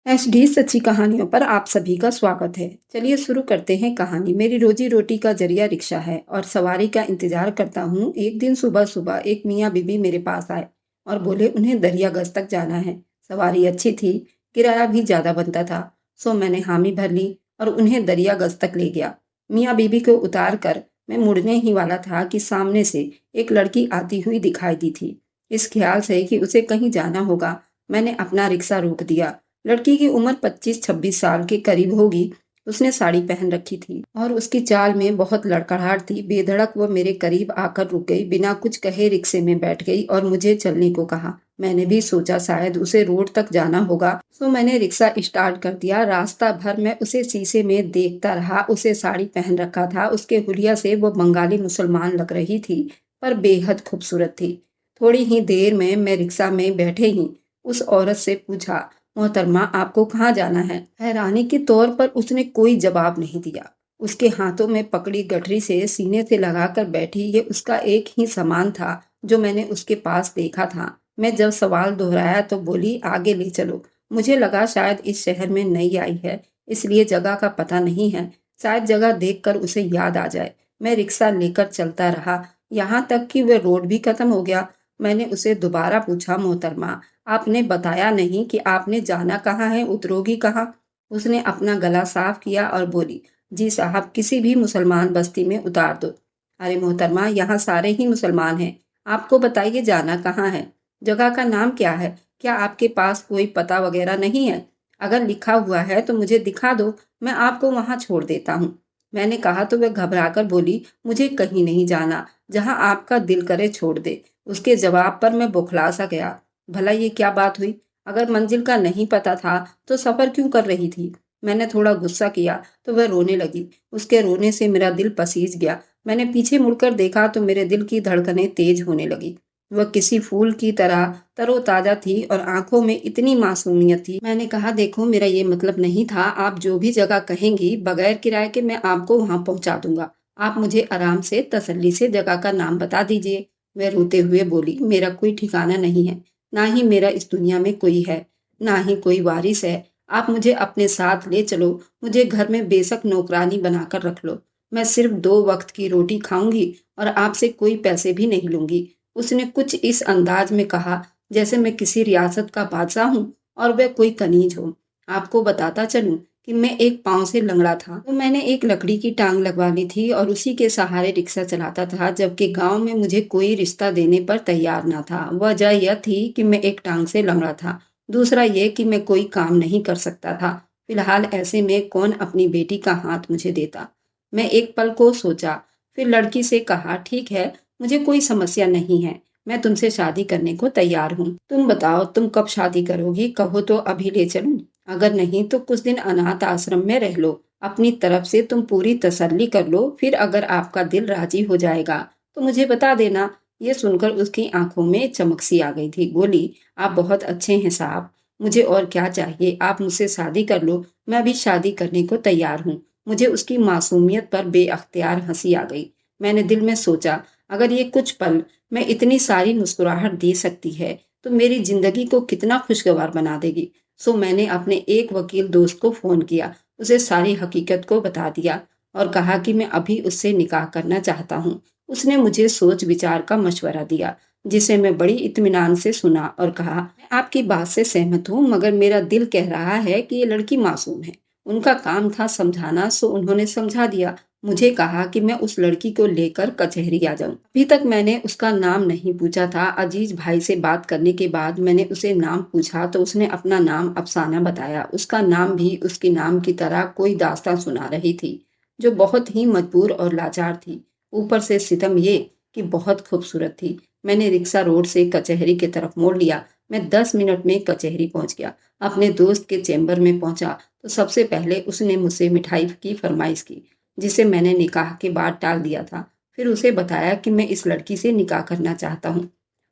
HD सच्ची कहानियों पर आप सभी का स्वागत है। चलिए शुरू करते हैं कहानी। मेरी रोजी रोटी का जरिया रिक्शा है और सवारी का इंतजार करता हूँ। एक दिन सुबह सुबह एक मियाँ बीबी मेरे पास आए और बोले उन्हें दरियागंज तक जाना है। सवारी अच्छी थी, किराया भी ज्यादा बनता था। सो मैंने हामी भर ली और उन्हें दरियागंज तक ले गया। मियाँ बीबी को उतार कर मैं मुड़ने ही वाला था कि सामने से एक लड़की आती हुई दिखाई दी थी। इस ख्याल से कि उसे कहीं जाना होगा, मैंने अपना रिक्शा रोक दिया। लड़की की उम्र 25-26 साल के करीब होगी। उसने साड़ी पहन रखी थी और उसकी चाल में बहुत लड़खड़ाहट थी। बेधड़क वो मेरे करीब आकर रुक गई, बिना कुछ कहे रिक्शे में बैठ गई और मुझे चलने को कहा। मैंने भी सोचा शायद उसे रोड तक जाना होगा, तो मैंने रिक्शा स्टार्ट कर दिया। रास्ता भर मैं उसे शीशे में देखता रहा। उसे साड़ी पहन रखा था, उसके हुलिया से वो बंगाली मुसलमान लग रही थी, पर बेहद खूबसूरत थी। थोड़ी ही देर में मैं रिक्शा में बैठे ही उस औरत से पूछा, मोहतरमा आपको कहाँ जाना है? हैरानी के तौर पर उसने कोई जवाब नहीं दिया। उसके हाथों में पकड़ी गठरी से सीने से लगाकर बैठी, ये उसका एक ही सामान था जो मैंने उसके पास देखा था। मैं जब सवाल दोहराया तो बोली, आगे ले चलो। मुझे लगा शायद इस शहर में नई आई है, इसलिए जगह का पता नहीं है। शायद जगह देखकर उसे याद आ जाए। मैं रिक्शा लेकर चलता रहा, यहाँ तक कि वह रोड भी खत्म हो गया। मैंने उसे दोबारा पूछा, मोहतरमा आपने बताया नहीं कि आपने जाना कहाँ है, उतरोगी कहाँ? उसने अपना गला साफ किया और बोली, जी साहब, किसी भी मुसलमान बस्ती में उतार दो। अरे मोहतरमा, यहाँ सारे ही मुसलमान हैं। आपको बताइए जाना कहाँ है? जगह का नाम क्या है? क्या आपके पास कोई पता वगैरह नहीं है? अगर लिखा हुआ है तो मुझे दिखा दो, मैं आपको वहां छोड़ देता हूँ। मैंने कहा तो वह घबराकर बोली, मुझे कहीं नहीं जाना, जहाँ आपका दिल करे छोड़ दे। उसके जवाब पर मैं बौखला सा गया। भला ये क्या बात हुई? अगर मंजिल का नहीं पता था तो सफर क्यों कर रही थी? मैंने थोड़ा गुस्सा किया तो वह रोने लगी। उसके रोने से मेरा दिल पसीज गया। मैंने पीछे मुड़कर देखा तो मेरे दिल की धड़कनें तेज होने लगी। वह किसी फूल की तरह तरोताजा थी और आंखों में इतनी मासूमियत थी। मैंने कहा, देखो मेरा ये मतलब नहीं था, आप जो भी जगह कहेंगी बगैर किराए के मैं आपको वहां पहुंचा दूंगा। आप मुझे आराम से तसल्ली से जगह का नाम बता दीजिए। वह रोते हुए बोली, मेरा कोई ठिकाना नहीं है, ना ही मेरा इस दुनिया में कोई है, ना ही कोई वारिस है। आप मुझे अपने साथ ले चलो, मुझे घर में बेशक नौकरानी बनाकर रख लो। मैं सिर्फ 2 वक्त की रोटी खाऊंगी और आपसे कोई पैसे भी नहीं लूंगी। उसने कुछ इस अंदाज में कहा जैसे मैं किसी रियासत का बादशाह हूँ और वह कोई कनीज हो। आपको बताता चलूं कि मैं एक पांव से लंगड़ा था, तो मैंने एक लकड़ी की टांग लगवा ली थी और उसी के सहारे रिक्शा चलाता था, जबकि गांव में मुझे कोई रिश्ता देने पर तैयार ना था। वजह यह थी कि मैं एक टांग से लंगड़ा था, दूसरा ये कि मैं कोई काम नहीं कर सकता था। फिलहाल ऐसे में कौन अपनी बेटी का हाथ मुझे देता? मैं एक पल को सोचा, फिर लड़की से कहा, ठीक है, मुझे कोई समस्या नहीं है, मैं तुमसे शादी करने को तैयार हूँ। तुम बताओ तुम कब शादी करोगी? कहो तो अभी ले चलूं? अगर नहीं तो कुछ दिन अनाथ आश्रम में रह लो। अपनी तरफ से तुम पूरी तसल्ली कर लो, फिर अगर आपका दिल राजी हो जाएगा तो मुझे बता देना। ये सुनकर उसकी आंखों में चमक सी आ गई थी। बोली, आप बहुत अच्छे हैं साहब, मुझे और क्या चाहिए? आप मुझसे शादी कर लो, मैं भी शादी करने को तैयार हूँ। मुझे उसकी मासूमियत पर बेअख्तियार हंसी आ गई। मैंने दिल में सोचा, अगर ये कुछ पल मैं इतनी सारी मुस्कुराहट दे सकती है तो मेरी जिंदगी को कितना खुशगवार बना देगी। सो मैंने अपने एक वकील दोस्त को फोन किया, उसे सारी हकीकत को बता दिया और कहा कि मैं अभी उससे निकाह करना चाहता हूँ। उसने मुझे सोच विचार का मशवरा दिया, जिसे मैं बड़ी इत्मीनान से सुना और कहा, मैं आपकी बात से सहमत हूँ, मगर मेरा दिल कह रहा है कि ये लड़की मासूम है। उनका काम था समझाना, सो उन्होंने समझा दिया। मुझे कहा कि मैं उस लड़की को लेकर कचहरी आ जाऊं। अभी तक मैंने उसका नाम नहीं पूछा था। अजीज भाई से बात करने के बाद मैंने उसे नाम पूछा तो उसने अपना नाम अफसाना बताया। उसका नाम भी उसके नाम की तरह कोई दास्तां सुना रही थी, जो बहुत ही मजबूर और लाचार थी। ऊपर से सितम ये कि बहुत खूबसूरत थी। मैंने रिक्शा रोड से कचहरी की तरफ मोड़ लिया। मैं 10 मिनट में कचहरी पहुंच गया। अपने दोस्त के चैम्बर में पहुंचा तो सबसे पहले उसने मुझसे मिठाई की फरमाइश की, जिसे मैंने निकाह के बाद टाल दिया था। फिर उसे बताया कि मैं इस लड़की से निकाह करना चाहता हूँ।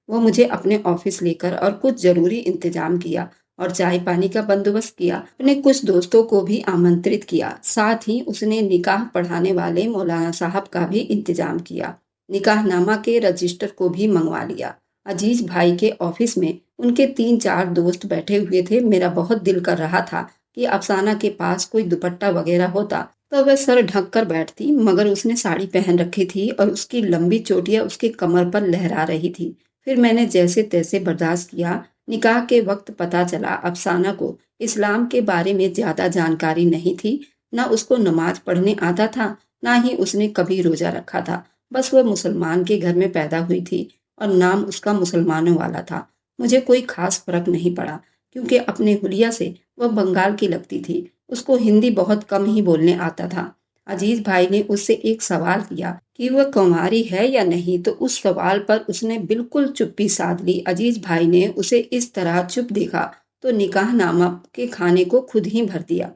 वो मुझे अपने ऑफिस लेकर और कुछ जरूरी इंतजाम किया और चाय पानी का बंदोबस्त किया। अपने कुछ दोस्तों को भी आमंत्रित किया। साथ ही उसने निकाह पढ़ाने वाले मौलाना साहब का भी इंतजाम किया। निकाहनामा के रजिस्टर को भी मंगवा लिया। अजीज भाई के ऑफिस में उनके 3-4 दोस्त बैठे हुए थे। मेरा बहुत दिल कर रहा था कि अफसाना के पास कोई दुपट्टा वगैरह होता तो वह सर ढक कर बैठती, मगर उसने साड़ी पहन रखी थी और उसकी लंबी चोटियां उसके कमर पर लहरा रही थी। फिर मैंने जैसे तैसे बर्दाश्त किया। निकाह के वक्त पता चला अफसाना को इस्लाम के बारे में ज्यादा जानकारी नहीं थी। ना उसको नमाज पढ़ने आता था, ना ही उसने कभी रोजा रखा था। बस वह मुसलमान के घर में पैदा हुई थी और नाम उसका मुसलमानों वाला था। मुझे कोई खास फर्क नहीं पड़ा, क्योंकि अपने हुलिया से वह बंगाल की लगती थी। उसको हिंदी बहुत कम ही बोलने आता था। अजीज भाई ने उससे एक सवाल किया कि वह कुंवारी है या नहीं, तो उस सवाल पर उसने बिल्कुल चुप्पी साध ली। अजीज भाई ने उसे इस तरह चुप देखा तो निकाहनामा के खाने को खुद ही भर दिया।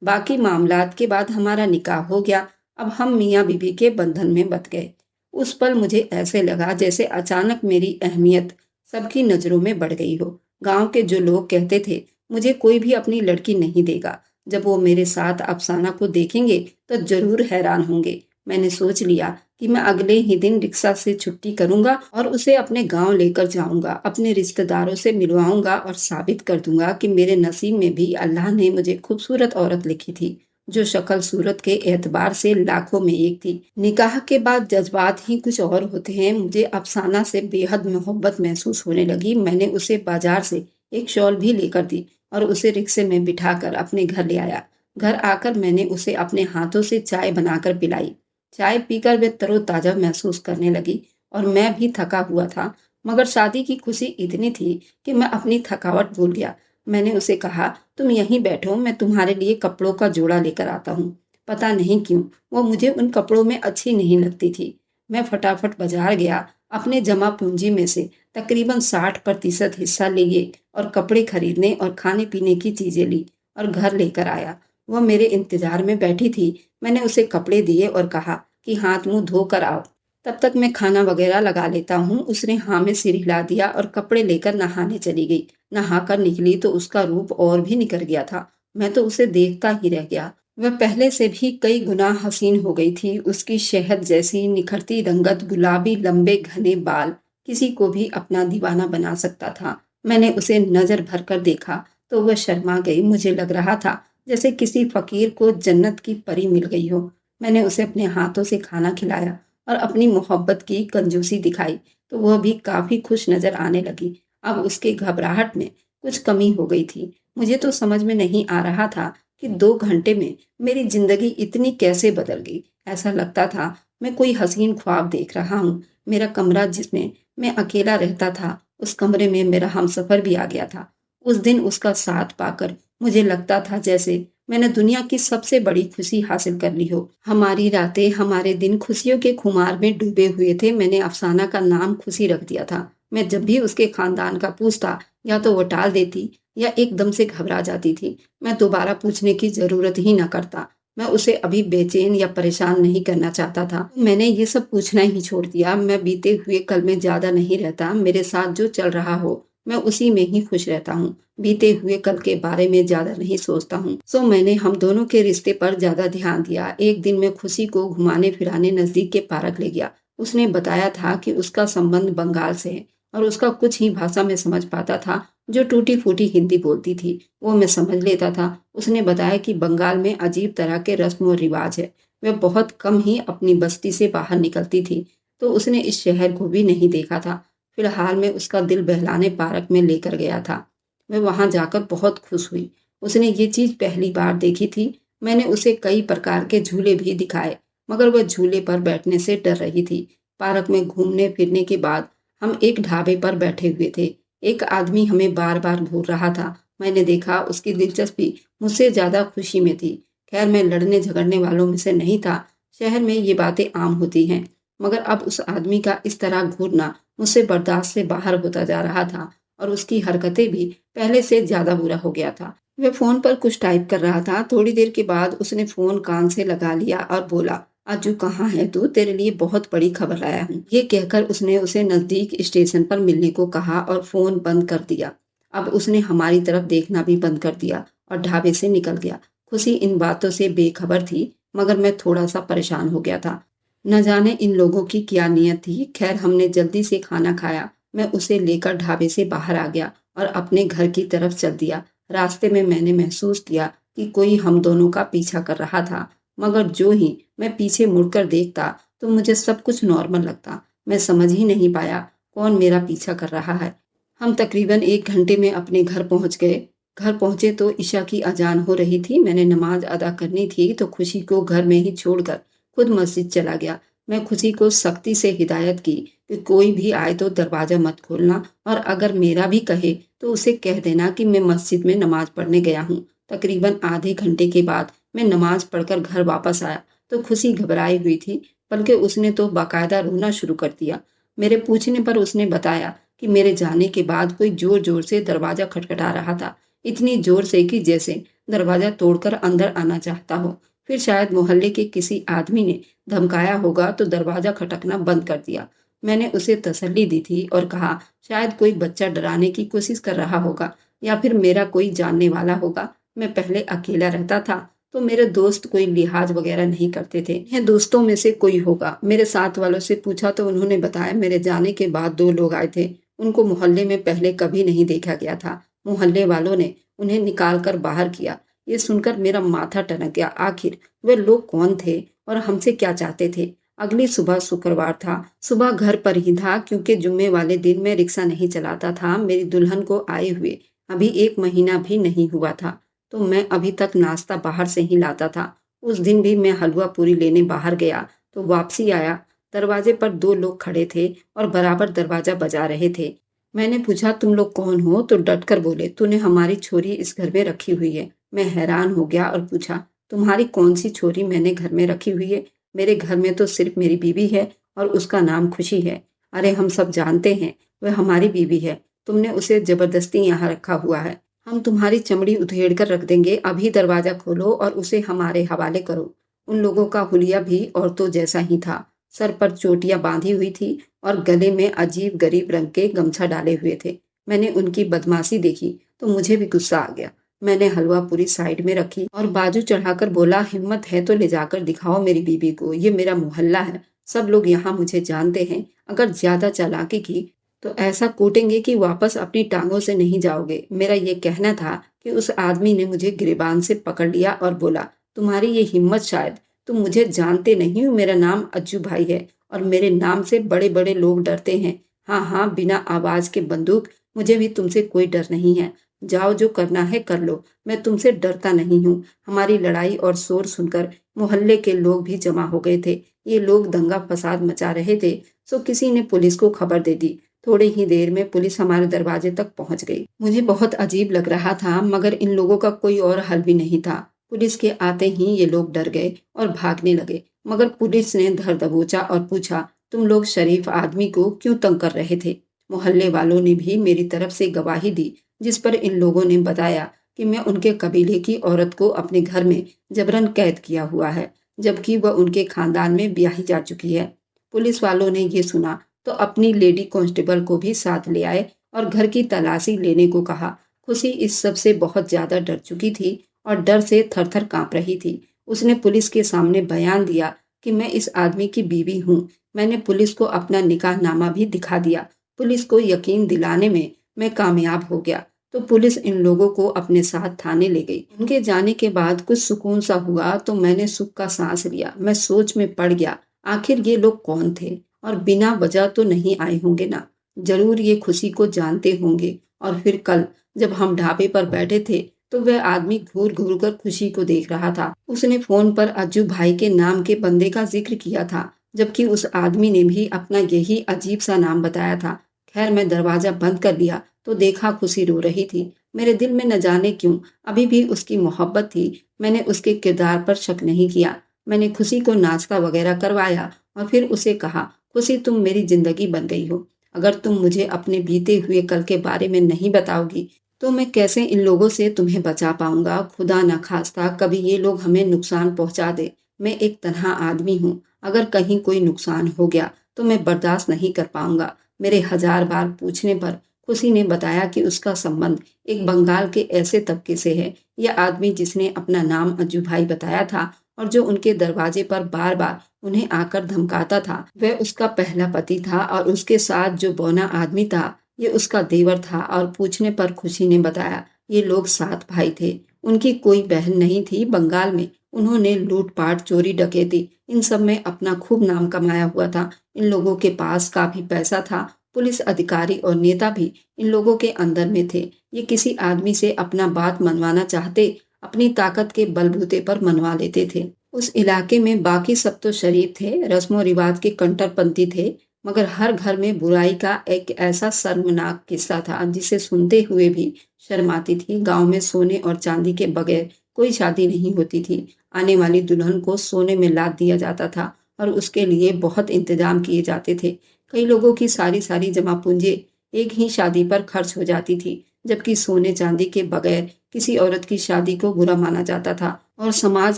बाकी मामलात के बाद हमारा निकाह हो गया। अब हम मियाँ बीवी के बंधन में बंध गए। उस पल मुझे ऐसे लगा जैसे अचानक मेरी अहमियत सबकी नजरों में बढ़ गई हो। गांव के जो लोग कहते थे मुझे कोई भी अपनी लड़की नहीं देगा, जब वो मेरे साथ अफसाना को देखेंगे तो जरूर हैरान होंगे। मैंने सोच लिया कि मैं अगले ही दिन रिक्शा से छुट्टी करूंगा और उसे अपने गांव लेकर जाऊंगा, अपने रिश्तेदारों से मिलवाऊंगा और साबित कर दूंगा कि मेरे नसीब में भी अल्लाह ने मुझे खूबसूरत औरत लिखी थी, जो शक्ल सूरत के एतबार से लाखों में एक थी। निकाह के बाद जज्बात ही कुछ और होते हैं। मुझे अफसाना से बेहद मोहब्बत महसूस होने लगी। मैंने उसे बाजार से एक शॉल भी लेकर दी और उसे रिक्शे में बिठाकर अपने घर ले आया। घर आकर मैंने उसे अपने हाथों से चाय बनाकर पिलाई। चाय पीकर वे तरोताजा महसूस करने लगी और मैं भी थका हुआ था, मगर शादी की खुशी इतनी थी कि मैं अपनी थकावट भूल गया। मैंने उसे कहा, तुम यहीं बैठो, मैं तुम्हारे लिए कपड़ों का जोड़ा लेकर आता हूँ। पता नहीं क्यों वो मुझे उन कपड़ों में अच्छी नहीं लगती थी। मैं फटाफट बाजार गया, अपने जमा पूंजी में से तकरीबन 60% हिस्सा लिए और कपड़े खरीदने और खाने पीने की चीजें ली और घर लेकर आया। वह मेरे इंतजार में बैठी थी। मैंने उसे कपड़े दिए और कहा कि हाथ मुंह धो कर आओ, तब तक मैं खाना वगैरह लगा लेता हूँ। उसने हाँ में सिर हिला दिया और कपड़े लेकर नहाने चली गई। नहाकर निकली तो उसका रूप और भी निखर गया था। मैं तो उसे देखता ही रह गया। वह पहले से भी कई गुना हसीन हो गई थी। उसकी शहद जैसी निखरती रंगत, गुलाबी लंबे घने बाल किसी को भी अपना दीवाना बना सकता था। मैंने उसे नजर भर कर देखा तो वह शर्मा गई। मुझे लग रहा था जैसे किसी फकीर को जन्नत की परी मिल गई हो। मैंने उसे अपने हाथों से खाना खिलाया और अपनी मोहब्बत की कंजूसी दिखाई तो वह भी काफी खुश नजर आने लगी। अब उसके घबराहट में कुछ कमी हो गई थी। मुझे तो समझ में नहीं आ रहा था कि 2 घंटे में मेरी जिंदगी इतनी कैसे बदल गई। ऐसा लगता था मैं कोई हसीन ख्वाब देख रहा हूँ। मेरा कमरा जिसमें मैं अकेला रहता था, उस कमरे में मेरा हमसफर भी आ गया था। उस दिन उसका साथ पाकर मुझे लगता था जैसे मैंने दुनिया की सबसे बड़ी खुशी हासिल कर ली हो। हमारी रातें, हमारे दिन खुशियों के खुमार में डूबे हुए थे। मैंने अफसाना का नाम खुशी रख दिया था। मैं जब भी उसके खानदान का पूछता, या तो वो टाल देती या एकदम से घबरा जाती थी। मैं दोबारा पूछने की जरूरत ही न करता। मैं उसे अभी बेचैन या परेशान नहीं करना चाहता था। मैंने ये सब पूछना ही छोड़ दिया। मैं बीते हुए कल में ज्यादा नहीं रहता। मेरे साथ जो चल रहा हो मैं उसी में ही खुश रहता हूँ। बीते हुए कल के बारे में ज्यादा नहीं सोचता हूँ। सो मैंने हम दोनों के रिश्ते पर ज्यादा ध्यान दिया। एक दिन मैं खुशी को घुमाने फिराने नजदीक के पार्क ले गया। उसने बताया था कि उसका संबंध बंगाल से है और उसका कुछ ही भाषा में समझ पाता था। जो टूटी फूटी हिंदी बोलती थी वो मैं समझ लेता था। उसने बताया कि बंगाल में अजीब तरह के रस्म और रिवाज है। वह बहुत कम ही अपनी बस्ती से बाहर निकलती थी, तो उसने इस शहर को भी नहीं देखा था। फिलहाल मैं उसका दिल बहलाने पार्क में लेकर गया था। मैं वहां जाकर बहुत खुश हुई। उसने ये चीज पहली बार देखी थी। मैंने उसे कई प्रकार के झूले भी दिखाए, मगर वह झूले पर बैठने से डर रही थी। पार्क में घूमने फिरने के बाद हम एक ढाबे पर बैठे हुए थे। एक आदमी हमें बार बार घूर रहा था। मैंने देखा उसकी दिलचस्पी मुझसे ज्यादा खुशी में थी। खैर, मैं लड़ने झगड़ने वालों में से नहीं था। शहर में ये बातें आम होती हैं। मगर अब उस आदमी का इस तरह घूरना मुझसे बर्दाश्त से बाहर होता जा रहा था और उसकी हरकतें भी पहले से ज्यादा बुरा हो गया था। वह फोन पर कुछ टाइप कर रहा था। थोड़ी देर के बाद उसने फोन कान से लगा लिया और बोला, अज्जू कहाँ है तू? तेरे लिए बहुत बड़ी खबर लाया हूँ। ये कहकर उसने उसे नजदीक स्टेशन पर मिलने को कहा और फोन बंद कर दिया। अब उसने हमारी तरफ देखना भी बंद कर दिया और ढाबे से निकल गया। खुशी इन बातों से बेखबर थी, मगर मैं थोड़ा सा परेशान हो गया था। न जाने इन लोगों की क्या नीयत थी। खैर, हमने जल्दी से खाना खाया। मैं उसे लेकर ढाबे से बाहर आ गया और अपने घर की तरफ चल दिया। रास्ते में मैंने महसूस किया कि कोई हम दोनों का पीछा कर रहा था, मगर जो ही मैं पीछे मुड़कर देखता तो मुझे सब कुछ नॉर्मल लगता। मैं समझ ही नहीं पाया कौन मेरा पीछा कर रहा है। हम तकरीबन 1 घंटे में अपने घर पहुंच गए। घर पहुंचे तो ईशा की अजान हो रही थी। मैंने नमाज अदा करनी थी तो खुशी को घर में ही छोड़कर खुद मस्जिद चला गया। मैं खुशी को सख्ती से हिदायत की कि कोई भी आए तो दरवाजा मत खोलना, और अगर मेरा भी कहे तो उसे कह देना कि मैं मस्जिद में नमाज पढ़ने गया हूँ। तकरीबन आधे घंटे के बाद मैं नमाज पढ़कर घर वापस आया तो खुशी घबराई हुई थी, बल्कि उसने तो बाकायदा रोना शुरू कर दिया। मेरे पूछने पर उसने बताया कि मेरे जाने के बाद कोई जोर जोर से दरवाजा खटखटा रहा था, इतनी जोर से कि जैसे दरवाजा तोड़कर अंदर आना चाहता हो। फिर शायद मोहल्ले के किसी आदमी ने धमकाया होगा तो दरवाजा खटकना बंद कर दिया। मैंने उसे तसल्ली दी थी और कहा शायद कोई बच्चा डराने की कोशिश कर रहा होगा या फिर मेरा कोई जानने वाला होगा। मैं पहले अकेला रहता था तो मेरे दोस्त कोई लिहाज वगैरह नहीं करते थे, यह दोस्तों में से कोई होगा। मेरे साथ वालों से पूछा तो उन्होंने बताया मेरे जाने के बाद 2 लोग आए थे। उनको मोहल्ले में पहले कभी नहीं देखा गया था। मोहल्ले वालों ने उन्हें निकाल कर बाहर किया। ये सुनकर मेरा माथा टनक गया। आखिर वे लोग कौन थे और हमसे क्या चाहते थे? अगली सुबह शुक्रवार था। सुबह घर पर ही था क्योंकि जुम्मे वाले दिन मैं रिक्शा नहीं चलाता था। मेरी दुल्हन को आए हुए अभी 1 महीना भी नहीं हुआ था, तो मैं अभी तक नाश्ता बाहर से ही लाता था। उस दिन भी मैं हलवा पूरी लेने बाहर गया तो वापसी आया। दरवाजे पर 2 लोग खड़े थे और बराबर दरवाजा बजा रहे थे। मैंने पूछा तुम लोग कौन हो, तो डटकर बोले तूने हमारी छोरी इस घर में रखी हुई है। मैं हैरान हो गया और पूछा तुम्हारी कौन सी छोरी मैंने घर में रखी हुई है? मेरे घर में तो सिर्फ मेरी बीवी है और उसका नाम खुशी है। अरे हम सब जानते हैं वह हमारी बीवी है। तुमने उसे जबरदस्ती यहाँ रखा हुआ है। हम तुम्हारी चमड़ी उधेड़ कर रख देंगे। अभी दरवाजा खोलो और उसे हमारे हवाले करो। उन लोगों का हुलिया भी औरतों जैसा ही था। सर पर चोटियां बांधी हुई थी और गले में अजीब गरीब रंग के गमछा डाले हुए थे। मैंने उनकी बदमाशी देखी तो मुझे भी गुस्सा आ गया। मैंने हलवा पूरी साइड में रखी और बाजू चढ़ाकर बोला हिम्मत है तो ले जाकर दिखाओ मेरी बीबी को। ये मेरा मोहल्ला है, सब लोग यहाँ मुझे जानते हैं। अगर ज्यादा चालाकी की तो ऐसा कूटेंगे कि वापस अपनी टांगों से नहीं जाओगे। मेरा ये कहना था कि उस आदमी ने मुझे गिरेबान से पकड़ लिया और बोला तुम्हारी ये हिम्मत, शायद तुम मुझे जानते नहीं हो। मेरा नाम अज्जू भाई है और मेरे नाम से बड़े बड़े लोग डरते हैं। हाँ हाँ, बिना आवाज के बंदूक। मुझे भी तुमसे कोई डर नहीं है। जाओ, जो करना है कर लो। मैं तुमसे डरता नहीं हूँ। हमारी लड़ाई और शोर सुनकर मोहल्ले के लोग भी जमा हो गए थे। ये लोग दंगा फसाद मचा रहे थे, सो किसी ने पुलिस को खबर दे दी। थोड़ी ही देर में पुलिस हमारे दरवाजे तक पहुंच गई। मुझे बहुत अजीब लग रहा था, मगर इन लोगों का कोई और हल भी नहीं था। पुलिस के आते ही ये लोग डर गए और भागने लगे, मगर पुलिस ने धर दबोचा और पूछा तुम लोग शरीफ आदमी को क्यों तंग कर रहे थे? मोहल्ले वालों ने भी मेरी तरफ से गवाही दी, जिस पर इन लोगों ने बताया कि मैं उनके कबीले की औरत को अपने घर में जबरन कैद किया हुआ है, जबकि वह उनके खानदान में ब्याही जा चुकी है। पुलिस वालों ने ये सुना तो अपनी लेडी कांस्टेबल को भी साथ ले आए और घर की तलाशी लेने को कहा। खुशी इस सब से बहुत ज्यादा डर चुकी थी और डर से थर थर कांप रही थी। उसने पुलिस के सामने बयान दिया कि मैं इस आदमी की बीवी हूँ। मैंने पुलिस को अपना निकाहनामा भी दिखा दिया। पुलिस को यकीन दिलाने में मैं कामयाब हो गया तो पुलिस इन लोगों को अपने साथ थाने ले गई। उनके जाने के बाद कुछ सुकून सा हुआ तो मैंने सुख का सांस लिया। मैं सोच में पड़ गया, आखिर ये लोग कौन थे और बिना वजह तो नहीं आए होंगे ना। जरूर ये खुशी को जानते होंगे। और फिर कल जब हम ढाबे पर बैठे थे तो वह आदमी घूर घूर कर खुशी को देख रहा था। उसने फोन पर अज्जू भाई के नाम के बंदे का जिक्र किया था, जबकि उस आदमी ने भी अपना यही अजीब सा नाम बताया था। खैर, मैं दरवाजा बंद कर लिया तो देखा खुशी रो रही थी। मेरे दिल में न जाने क्यों अभी भी उसकी मोहब्बत थी। मैंने उसके किरदार पर शक नहीं किया। मैंने खुशी को नाश्ता वगैरह करवाया और फिर उसे कहा खुशी, तुम मेरी जिंदगी बन गई हो। अगर तुम मुझे अपने बीते हुए कल के बारे में नहीं बताओगी तो मैं कैसे इन लोगों से तुम्हें बचा पाऊंगा। खुदा न खास्ता कभी ये लोग हमें नुकसान पहुंचा दे। मैं एक तन्हा आदमी हूँ, अगर कहीं कोई नुकसान हो गया तो मैं बर्दाश्त नहीं कर पाऊंगा। मेरे 1000 बार पूछने पर खुशी ने बताया कि उसका संबंध एक बंगाल के ऐसे तबके से है। यह आदमी जिसने अपना नाम अज्जू भाई बताया था और जो उनके दरवाजे पर बार बार उन्हें आकर धमकाता था वह उसका पहला पति था, और उसके साथ जो बौना आदमी था ये उसका देवर था। और पूछने पर खुशी ने बताया ये लोग 7 भाई थे। उनकी कोई बहन नहीं थी। बंगाल में उन्होंने लूटपाट, चोरी, डकैती इन सब में अपना खूब नाम कमाया हुआ था। इन लोगों के पास काफी पैसा था। पुलिस अधिकारी और नेता भी इन लोगों के अंदर में थे। ये किसी आदमी से अपना बात मनवाना चाहते, अपनी ताकत के बलबूते पर मनवा लेते थे। उस इलाके में बाकी सब तो शरीफ थे, रस्मों रिवाज के कट्टरपंथी थे, मगर हर घर में बुराई का एक ऐसा शर्मनाक किस्सा था जिसे सुनते हुए भी शर्म आती थी। गांव में सोने और चांदी के बगैर कोई शादी नहीं होती थी। आने वाली दुल्हन को सोने में लाद दिया जाता था और उसके लिए बहुत इंतजाम किए जाते थे। कई लोगों की सारी सारी जमा पूंजी एक ही शादी पर खर्च हो जाती थी, जबकि सोने चांदी के बगैर किसी औरत की शादी को बुरा माना जाता था और समाज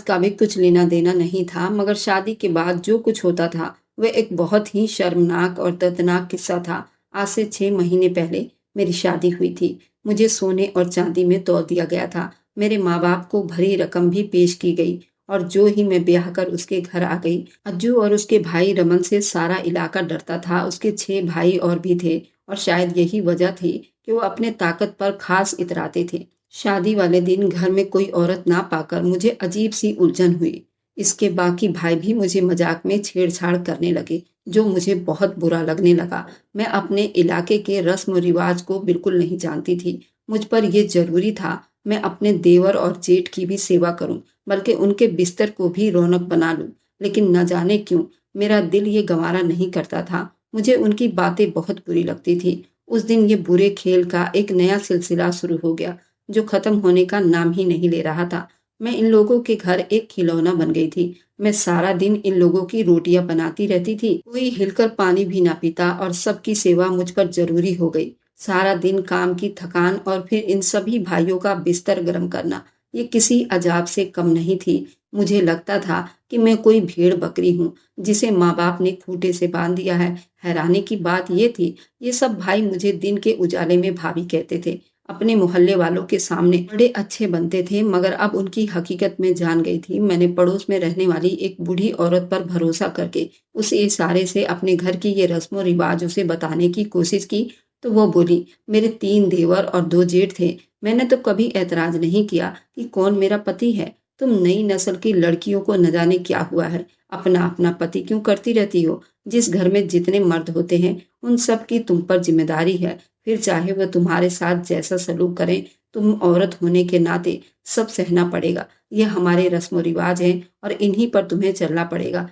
का भी कुछ लेना देना नहीं था। मगर शादी के बाद जो कुछ होता था वह एक बहुत ही शर्मनाक और दर्दनाक किस्सा था। आज से 6 महीने पहले मेरी शादी हुई थी। मुझे सोने और चांदी में तौल दिया गया था। मेरे माँ बाप को भरी रकम भी पेश की गई, और जो ही मैं ब्याह कर उसके घर आ गई, अज्जू और उसके भाई रमन से सारा इलाका डरता था। उसके 6 भाई और भी थे, और शायद यही वजह थी कि वो अपने ताकत पर खास इतराते थे। शादी वाले दिन घर में कोई औरत ना पाकर मुझे अजीब सी उलझन हुई। इसके बाकी भाई भी मुझे मजाक में छेड़छाड़ करने लगे, जो मुझे बहुत बुरा लगने लगा। मैं अपने इलाके के रस्म रिवाज को बिल्कुल नहीं जानती थी। मुझ पर यह जरूरी था मैं अपने देवर और जेठ की भी सेवा करूं, बल्कि उनके बिस्तर को भी रौनक बना लूं। लेकिन न जाने क्यों मेरा दिल ये गवारा नहीं करता था। मुझे उनकी बातें बहुत बुरी लगती थी। उस दिन ये बुरे खेल का एक नया सिलसिला शुरू हो गया, जो खत्म होने का नाम ही नहीं ले रहा था। मैं इन लोगों के घर एक खिलौना बन गई थी। मैं सारा दिन इन लोगों की रोटियां बनाती रहती थी। कोई हिलकर पानी भी ना पीता, और सबकी सेवा मुझ पर जरूरी हो गई। सारा दिन काम की थकान और फिर इन सभी भाइयों का बिस्तर गर्म करना, ये किसी अजाब से कम नहीं थी। मुझे लगता था कि मैं कोई भेड़ बकरी हूँ जिसे माँ बाप ने खूंटे से बांध दिया है। हैरानी की बात ये थी, ये सब भाई मुझे दिन के उजाले में भाभी कहते थे। अपने मोहल्ले वालों के सामने बड़े अच्छे बनते थे, मगर अब उनकी हकीकत में जान गई थी। मैंने पड़ोस में रहने वाली एक बूढ़ी औरत पर भरोसा करके उस इशारे से अपने घर की ये रस्मों रिवाज उसे बताने की कोशिश की, तो वो बोली मेरे 3 देवर और 2 जेठ थे। मैंने तो कभी ऐतराज नहीं किया कि कौन मेरा पति है। तुम नई नस्ल की लड़कियों को न जाने क्या हुआ है, अपना अपना पति क्यों करती रहती हो। जिस घर में जितने मर्द होते हैं उन सब की तुम पर जिम्मेदारी है। फिर चाहे वह तुम्हारे साथ जैसा सलूक करें, तुम औरत होने के नाते सब सहना पड़ेगा। ये हमारे रस्म रिवाज हैं और इन्हीं पर तुम्हें चलना पड़ेगा।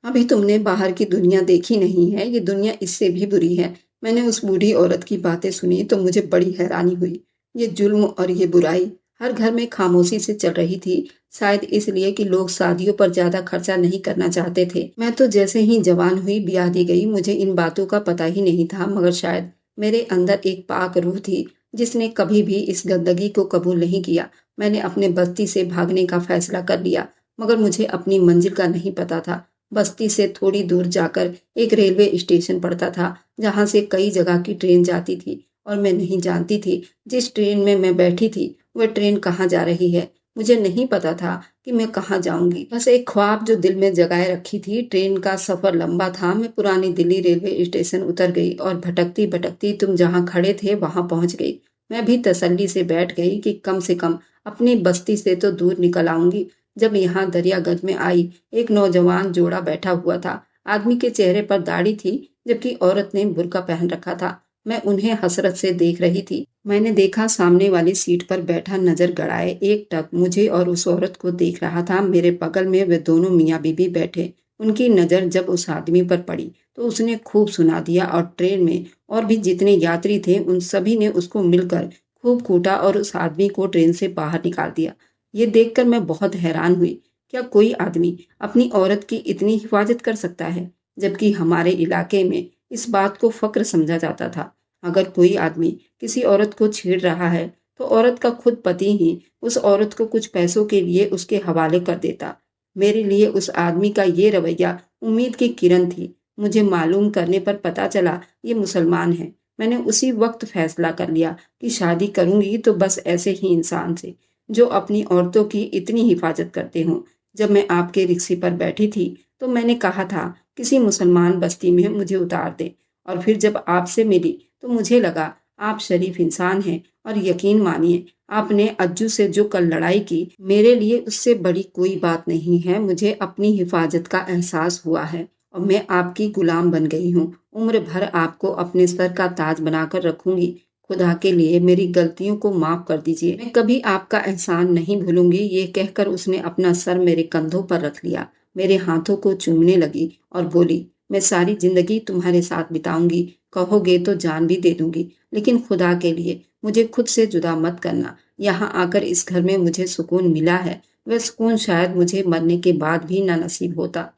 अभी तुमने बाहर की दुनिया देखी नहीं है, ये दुनिया इससे भी बुरी है। मैंने उस बूढ़ी औरत की बातें सुनी तो मुझे बड़ी हैरानी हुई। ये जुल्म और ये बुराई हर घर में खामोशी से चल रही थी, शायद इसलिए कि लोग शादियों पर ज्यादा खर्चा नहीं करना चाहते थे। मैं तो जैसे ही जवान हुई ब्याह दी गई, मुझे इन बातों का पता ही नहीं था, मगर शायद मेरे अंदर एक पाक रूह थी जिसने कभी भी इस गंदगी को कबूल नहीं किया। मैंने अपने बस्ती से भागने का फैसला कर लिया, मगर मुझे अपनी मंजिल का नहीं पता था। बस्ती से थोड़ी दूर जाकर एक रेलवे स्टेशन पड़ता था, जहां से कई जगह की ट्रेन जाती थी, और मैं नहीं जानती थी जिस ट्रेन में मैं बैठी थी वह ट्रेन कहाँ जा रही है। मुझे नहीं पता था कि मैं कहाँ जाऊंगी, बस एक ख्वाब जो दिल में जगाए रखी थी। ट्रेन का सफर लंबा था। मैं पुरानी दिल्ली रेलवे स्टेशन उतर गई और भटकती भटकती तुम जहाँ खड़े थे वहां पहुंच गई। मैं भी तसल्ली से बैठ गई कि कम से कम अपनी बस्ती से तो दूर निकल आऊंगी। जब यहाँ दरियागंज में आई, एक नौजवान जोड़ा बैठा हुआ था। आदमी के चेहरे पर दाढ़ी थी, जबकि औरत ने बुर्का पहन रखा था। मैं उन्हें हसरत से देख रही थी। मैंने देखा सामने वाली सीट पर बैठा नजर गड़ाए एक टक मुझे और उस औरत को देख रहा था। मेरे बगल में वे दोनों मियाँ बीबी बैठे। उनकी नजर जब उस आदमी पर पड़ी तो उसने खूब सुना दिया, और ट्रेन में और भी जितने यात्री थे उन सभी ने उसको मिलकर खूब कूटा और उस आदमी को ट्रेन से बाहर निकाल दिया। ये देखकर मैं बहुत हैरान हुई। क्या कोई आदमी अपनी औरत की इतनी हिफाजत कर सकता है, जबकि हमारे इलाके में इस बात को फक्र समझा जाता था। अगर कोई आदमी किसी औरत को छेड़ रहा है तो औरत का खुद पति ही उस औरत को कुछ पैसों के लिए उसके हवाले कर देता। मेरे लिए उस आदमी का ये रवैया उम्मीद की किरण थी। मुझे मालूम करने पर पता चला ये मुसलमान है। मैंने उसी वक्त फैसला कर लिया कि शादी करूंगी तो बस ऐसे ही इंसान से, जो अपनी औरतों की इतनी हिफाजत करते हों। जब मैं आपके रिक्शे पर बैठी थी तो मैंने कहा था किसी मुसलमान बस्ती में मुझे उतार दे, और फिर जब आपसे मिली तो मुझे लगा आप शरीफ इंसान हैं। और यकीन मानिए, आपने अज्जू से जो कल लड़ाई की, मेरे लिए उससे बड़ी कोई बात नहीं है। मुझे अपनी हिफाजत का एहसास हुआ है और मैं आपकी गुलाम बन गई हूँ। उम्र भर आपको अपने सर का ताज बनाकर रखूंगी। खुदा के लिए मेरी गलतियों को माफ कर दीजिए। मैं कभी आपका एहसान नहीं भूलूंगी। ये कहकर उसने अपना सर मेरे कंधों पर रख लिया, मेरे हाथों को चूमने लगी और बोली, मैं सारी जिंदगी तुम्हारे साथ बिताऊंगी। कहोगे तो जान भी दे दूंगी, लेकिन खुदा के लिए मुझे खुद से जुदा मत करना। यहाँ आकर इस घर में मुझे सुकून मिला है, वह सुकून शायद मुझे मरने के बाद भी ना नसीब होता।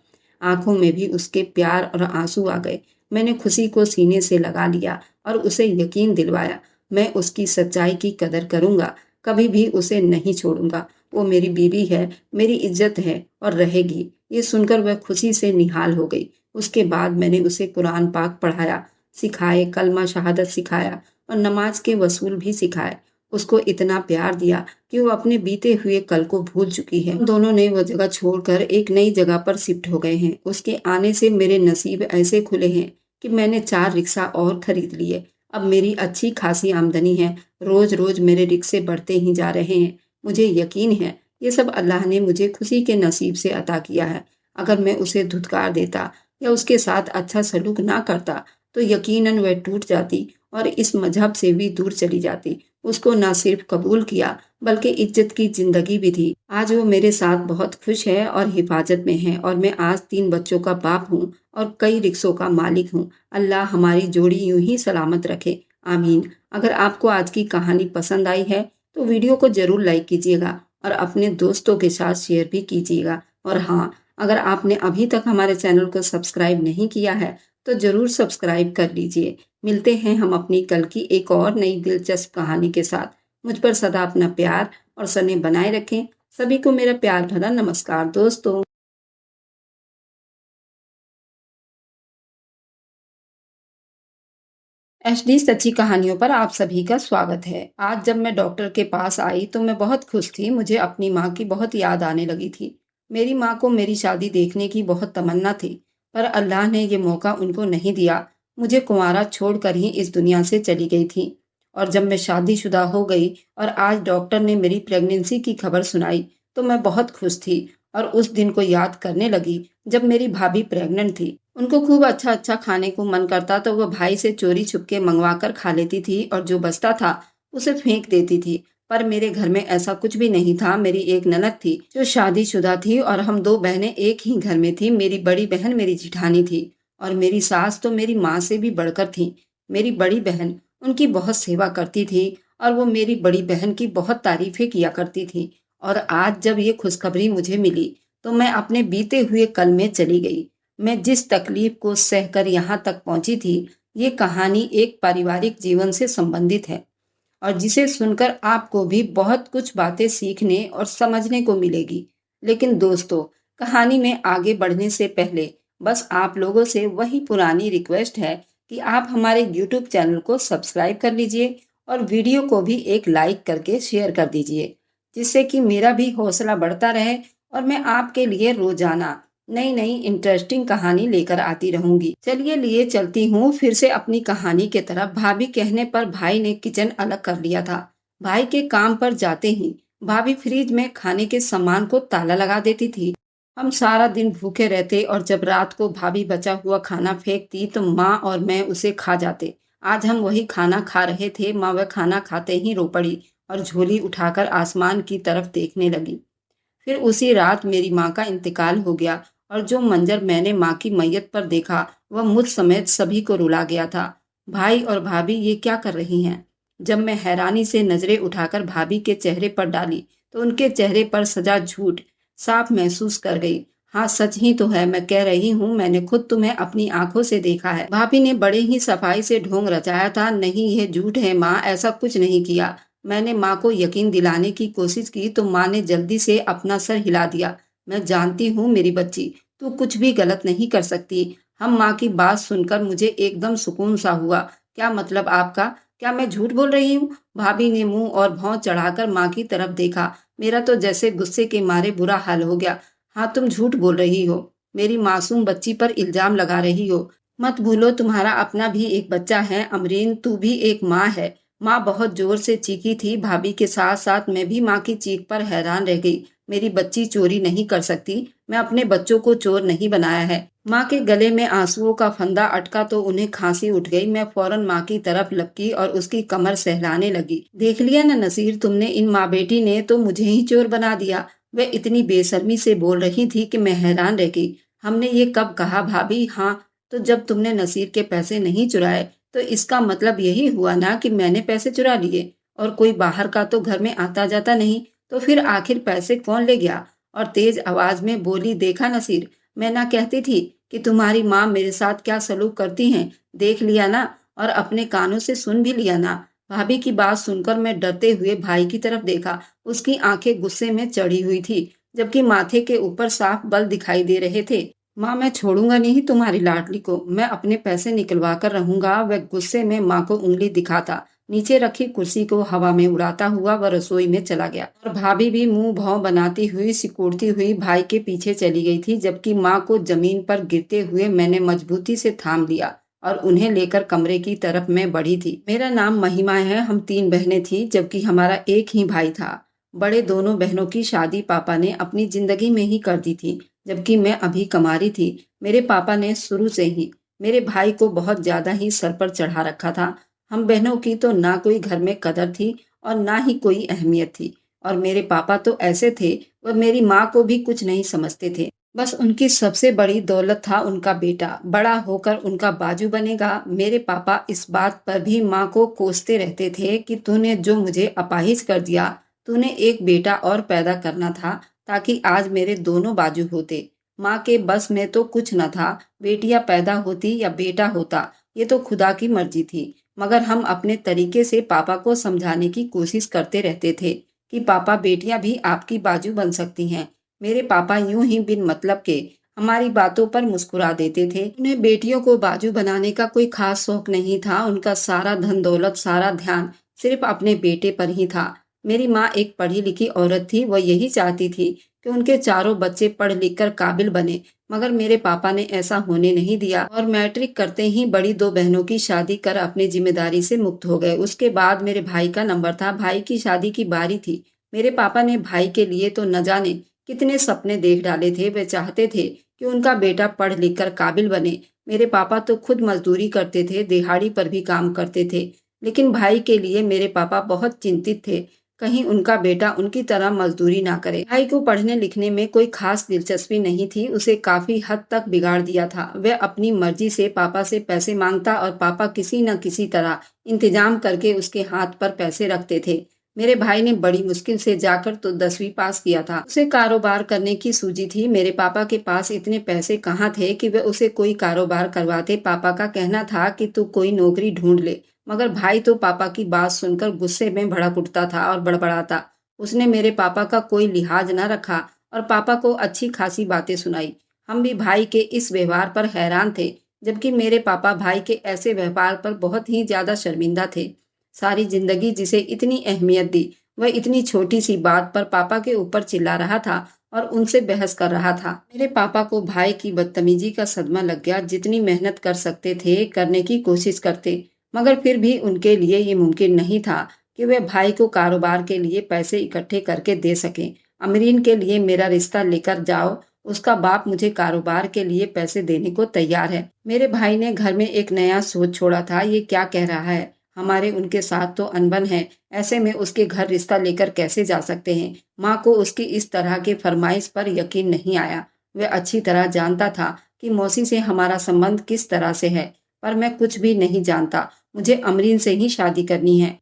आंखों में भी उसके प्यार और आंसू आ गए। मैंने खुशी को सीने से लगा लिया और उसे यकीन दिलवाया, मैं उसकी सच्चाई की कदर करूंगा, कभी भी उसे नहीं छोड़ूंगा। वो मेरी बीवी है, मेरी इज्जत है और रहेगी। ये सुनकर वह खुशी से निहाल हो गई। उसके बाद मैंने उसे कुरान पाक पढ़ाया, सिखाए, कलमा शहादत सिखाया और नमाज के वसूल भी सिखाए। उसको इतना प्यार दिया कि वो अपने बीते हुए कल को भूल चुकी है। हम दोनों ने वो जगह छोड़कर एक नई जगह पर शिफ्ट हो गए हैं। उसके आने से मेरे नसीब ऐसे खुले हैं कि मैंने 4 रिक्शा और खरीद लिए। अब मेरी अच्छी खासी आमदनी है। रोज रोज मेरे रिक्शे बढ़ते ही जा रहे हैं। मुझे यकीन है ये सब अल्लाह ने मुझे खुशी के नसीब से अता किया है। अगर मैं उसे धुतकार देता या उसके साथ अच्छा सलूक ना करता तो यकीनन वह टूट जाती और इस मजहब से भी दूर चली जाती। उसको ना सिर्फ कबूल किया बल्कि इज्जत की जिंदगी भी दी। आज वो मेरे साथ बहुत खुश है और हिफाजत में है और मैं आज 3 बच्चों का बाप हूँ और कई रिक्शों का मालिक हूँ। अल्लाह हमारी जोड़ी यूं ही सलामत रखे। आमीन। अगर आपको आज की कहानी पसंद आई है तो वीडियो को जरूर लाइक कीजिएगा और अपने दोस्तों के साथ शेयर भी कीजिएगा। और हाँ, अगर आपने अभी तक हमारे चैनल को सब्सक्राइब नहीं किया है तो जरूर सब्सक्राइब कर लीजिए। मिलते हैं हम अपनी कल की एक और नई दिलचस्प कहानी के साथ। मुझ पर सदा अपना प्यार और स्नेह बनाए रखें। सभी को मेरा प्यार भरा नमस्कार दोस्तों। एचडी सच्ची कहानियों पर आप सभी का स्वागत है। आज जब मैं डॉक्टर के पास आई तो मैं बहुत खुश थी। मुझे अपनी माँ की बहुत याद आने लगी थी। मेरी माँ को मेरी शादी देखने की बहुत तमन्ना थी, पर अल्लाह ने ये मौका उनको नहीं दिया। मुझे कुंवारा छोड़कर ही इस दुनिया से चली गई थी। और जब मैं शादीशुदा हो गई और आज डॉक्टर ने मेरी प्रेगनेंसी की खबर सुनाई तो मैं बहुत खुश थी और उस दिन को याद करने लगी जब मेरी भाभी प्रेग्नेंट थी। उनको खूब अच्छा-अच्छा खाने को मन करता तो वो भाई से चोरी छुपके मंगवा कर खा लेती थी और जो बचता था उसे फेंक देती थी। पर मेरे घर में ऐसा कुछ भी नहीं था। मेरी एक ननद थी जो शादीशुदा थी और हम 2 बहनें एक ही घर में थी। मेरी बड़ी बहन मेरी जिठानी थी और मेरी सास तो मेरी माँ से भी बढ़कर थी। मेरी बड़ी बहन उनकी बहुत सेवा करती थी और वो मेरी बड़ी बहन की बहुत तारीफें किया करती थी। और आज जब ये खुशखबरी मुझे मिली तो मैं अपने बीते हुए कल में चली गई। मैं जिस तकलीफ को सहकर यहाँ तक पहुंची थी, ये कहानी एक पारिवारिक जीवन से संबंधित है और जिसे सुनकर आपको भी बहुत कुछ बातें सीखने और समझने को मिलेगी। लेकिन दोस्तों, कहानी में आगे बढ़ने से पहले बस आप लोगों से वही पुरानी रिक्वेस्ट है कि आप हमारे यूट्यूब चैनल को सब्सक्राइब कर लीजिए और वीडियो को भी एक लाइक करके शेयर कर दीजिए, जिससे कि मेरा भी हौसला बढ़ता रहे और मैं आपके लिए रोजाना नई नई इंटरेस्टिंग कहानी लेकर आती रहूंगी। चलिए लिए चलती हूँ फिर से अपनी कहानी की तरफ। भाभी कहने पर भाई ने किचन अलग कर लिया था। भाई के काम पर जाते ही भाभी फ्रिज में खाने के सामान को ताला लगा देती थी। हम सारा दिन भूखे रहते और जब रात को भाभी बचा हुआ खाना फेंकती तो माँ और मैं उसे खा जाते। आज हम वही खाना खा रहे थे। माँ वह खाना खाते ही रो पड़ी और झोली उठाकर आसमान की तरफ देखने लगी। फिर उसी रात मेरी माँ का इंतकाल हो गया और जो मंजर मैंने माँ की मैयत पर देखा वह मुझ समेत सभी को रुला गया था। भाई और भाभी ये क्या कर रही हैं? जब मैं हैरानी से नजरें उठाकर भाभी के चेहरे पर डाली तो उनके चेहरे पर सजा झूठ साफ महसूस कर गई। हाँ, सच ही तो है, मैं कह रही हूँ, मैंने खुद तुम्हें अपनी आंखों से देखा है। भाभी ने बड़े ही सफाई से ढोंग रचाया था। नहीं, ये झूठ है माँ, ऐसा कुछ नहीं किया। मैंने माँ को यकीन दिलाने की कोशिश की तो माँ ने जल्दी से अपना सर हिला दिया। मैं जानती हूँ मेरी बच्ची, तू कुछ भी गलत नहीं कर सकती। हम माँ की बात सुनकर मुझे एकदम सुकून सा हुआ। क्या मतलब आपका? क्या मैं झूठ बोल रही हूँ? भाभी ने मुंह और भौं चढ़ाकर माँ की तरफ देखा। मेरा तो जैसे गुस्से के मारे बुरा हाल हो गया। हाँ, तुम झूठ बोल रही हो। मेरी मासूम बच्ची पर इल्जाम लगा रही हो। मत भूलो तुम्हारा अपना भी एक बच्चा है अमरीन, तू भी एक माँ है। माँ बहुत जोर से चीखी थी। भाभी के साथ साथ मैं भी माँ की चीख पर हैरान रह गई। मेरी बच्ची चोरी नहीं कर सकती। मैं अपने बच्चों को चोर नहीं बनाया है। माँ के गले में आंसुओं का फंदा अटका तो उन्हें खांसी उठ गई। मैं फौरन माँ की तरफ लपकी और उसकी कमर सहलाने लगी। देख लिया ना नसीर, तुमने, इन माँ बेटी ने तो मुझे ही चोर बना दिया। वह इतनी बेशर्मी से बोल रही थी कि मैं हैरान रह गई। हमने ये कब कहा भाभी? हाँ, तो जब तुमने नसीर के पैसे नहीं चुराए, तो इसका मतलब यही हुआ ना कि मैंने पैसे चुरा लिए। और कोई बाहर का तो घर में आता जाता नहीं, तो फिर आखिर पैसे कौन ले गया? और तेज आवाज में बोली, देखा नसीर, मैं ना कहती थी कि तुम्हारी माँ मेरे साथ क्या सलूक करती हैं? देख लिया ना, और अपने कानों से सुन भी लिया ना। भाभी की बात सुनकर मैं डरते हुए भाई की तरफ देखा। उसकी आंखें गुस्से में चढ़ी हुई थी, जबकि माथे के ऊपर साफ बल दिखाई दे रहे थे। माँ, मैं छोड़ूंगा नहीं तुम्हारी लाडली को। मैं अपने पैसे निकलवा कर रहूंगा। वह गुस्से में माँ को उंगली दिखाता नीचे रखी कुर्सी को हवा में उड़ाता हुआ वह रसोई में चला गया। और भाभी भी मुंह भौं बनाती हुई सिकुड़ती हुई भाई के पीछे चली गई थी, जबकि माँ को जमीन पर गिरते हुए मैंने मजबूती से थाम लिया और उन्हें लेकर कमरे की तरफ मैं बढ़ी थी। मेरा नाम महिमा है। हम 3 बहनें थी, जबकि हमारा एक ही भाई था। बड़े दोनों बहनों की शादी पापा ने अपनी जिंदगी में ही कर दी थी, जबकि मैं अभी कमारी थी। मेरे पापा ने शुरू से ही मेरे भाई को बहुत ज्यादा ही सर पर चढ़ा रखा था। हम बहनों की तो ना कोई घर में कदर थी और ना ही कोई अहमियत थी। और मेरे पापा तो ऐसे थे, वह मेरी माँ को भी कुछ नहीं समझते थे। बस उनकी सबसे बड़ी दौलत था उनका बेटा, बड़ा होकर उनका बाजू बनेगा। मेरे पापा इस बात पर भी माँ को कोसते रहते थे कि तूने जो मुझे अपाहिज कर दिया, तूने एक बेटा और पैदा करना था ताकि आज मेरे दोनों बाजू होते। माँ के बस में तो कुछ न था, बेटियां पैदा होती या बेटा होता, ये तो खुदा की मर्जी थी। मगर हम अपने तरीके से पापा को समझाने की कोशिश करते रहते थे कि पापा, बेटियां भी आपकी बाजू बन सकती हैं। मेरे पापा यूं ही बिन मतलब के हमारी बातों पर मुस्कुरा देते थे। उन्हें बेटियों को बाजू बनाने का कोई खास शौक नहीं था। उनका सारा धन दौलत, सारा ध्यान सिर्फ अपने बेटे पर ही था। मेरी माँ एक पढ़ी लिखी औरत थी। वह यही चाहती थी कि उनके चारों बच्चे पढ़ लिख कर काबिल बने। मगर मेरे पापा ने ऐसा होने नहीं दिया और मैट्रिक करते ही बड़ी 2 बहनों की शादी कर अपनी जिम्मेदारी से मुक्त हो गए। उसके बाद मेरे भाई का नंबर था। भाई की शादी की बारी थी। मेरे पापा ने भाई के लिए तो न जाने कितने सपने देख डाले थे। वे चाहते थे कि उनका बेटा पढ़ लिख कर काबिल बने। मेरे पापा तो खुद मजदूरी करते थे, दिहाड़ी पर भी काम करते थे। लेकिन भाई के लिए मेरे पापा बहुत चिंतित थे, कहीं उनका बेटा उनकी तरह मजदूरी ना करे। भाई को पढ़ने लिखने में कोई खास दिलचस्पी नहीं थी। उसे काफी हद तक बिगाड़ दिया था। वह अपनी मर्जी से पापा से पैसे मांगता और पापा किसी न किसी तरह इंतजाम करके उसके हाथ पर पैसे रखते थे। मेरे भाई ने बड़ी मुश्किल से जाकर तो 10वीं पास किया था। उसे कारोबार करने की सूझी थी। मेरे पापा के पास इतने पैसे कहाँ थे कि वे उसे कोई कारोबार करवाते। पापा का कहना था कि तू कोई नौकरी ढूंढ ले। मगर भाई तो पापा की बात सुनकर गुस्से में भड़क उठता था और बड़बड़ाता। उसने मेरे पापा का कोई लिहाज न रखा और पापा को अच्छी खासी बातें सुनाई। हम भी भाई के इस व्यवहार पर हैरान थे, जबकि मेरे पापा भाई के ऐसे व्यवहार पर बहुत ही ज्यादा शर्मिंदा थे। सारी जिंदगी जिसे इतनी अहमियत दी, वह इतनी छोटी सी बात पर पापा के ऊपर चिल्ला रहा था और उनसे बहस कर रहा था। मेरे पापा को भाई की बदतमीजी का सदमा लग गया। जितनी मेहनत कर सकते थे करने की कोशिश करते, मगर फिर भी उनके लिए ये मुमकिन नहीं था कि वे भाई को कारोबार के लिए पैसे इकट्ठे करके दे सकें। अमरीन के लिए मेरा रिश्ता लेकर जाओ, उसका बाप मुझे कारोबार के लिए पैसे देने को तैयार है। मेरे भाई ने घर में एक नया सोच छोड़ा था। ये क्या कह रहा है? हमारे उनके साथ तो अनबन है, ऐसे में उसके घर रिश्ता लेकर कैसे जा सकते हैं? माँ को उसकी इस तरह के फरमाइश पर यकीन नहीं आया। वह अच्छी तरह जानता था कि मौसी से हमारा संबंध किस तरह से है, पर मैं कुछ भी नहीं जानता। मुझे अमरीन से ही शादी करनी है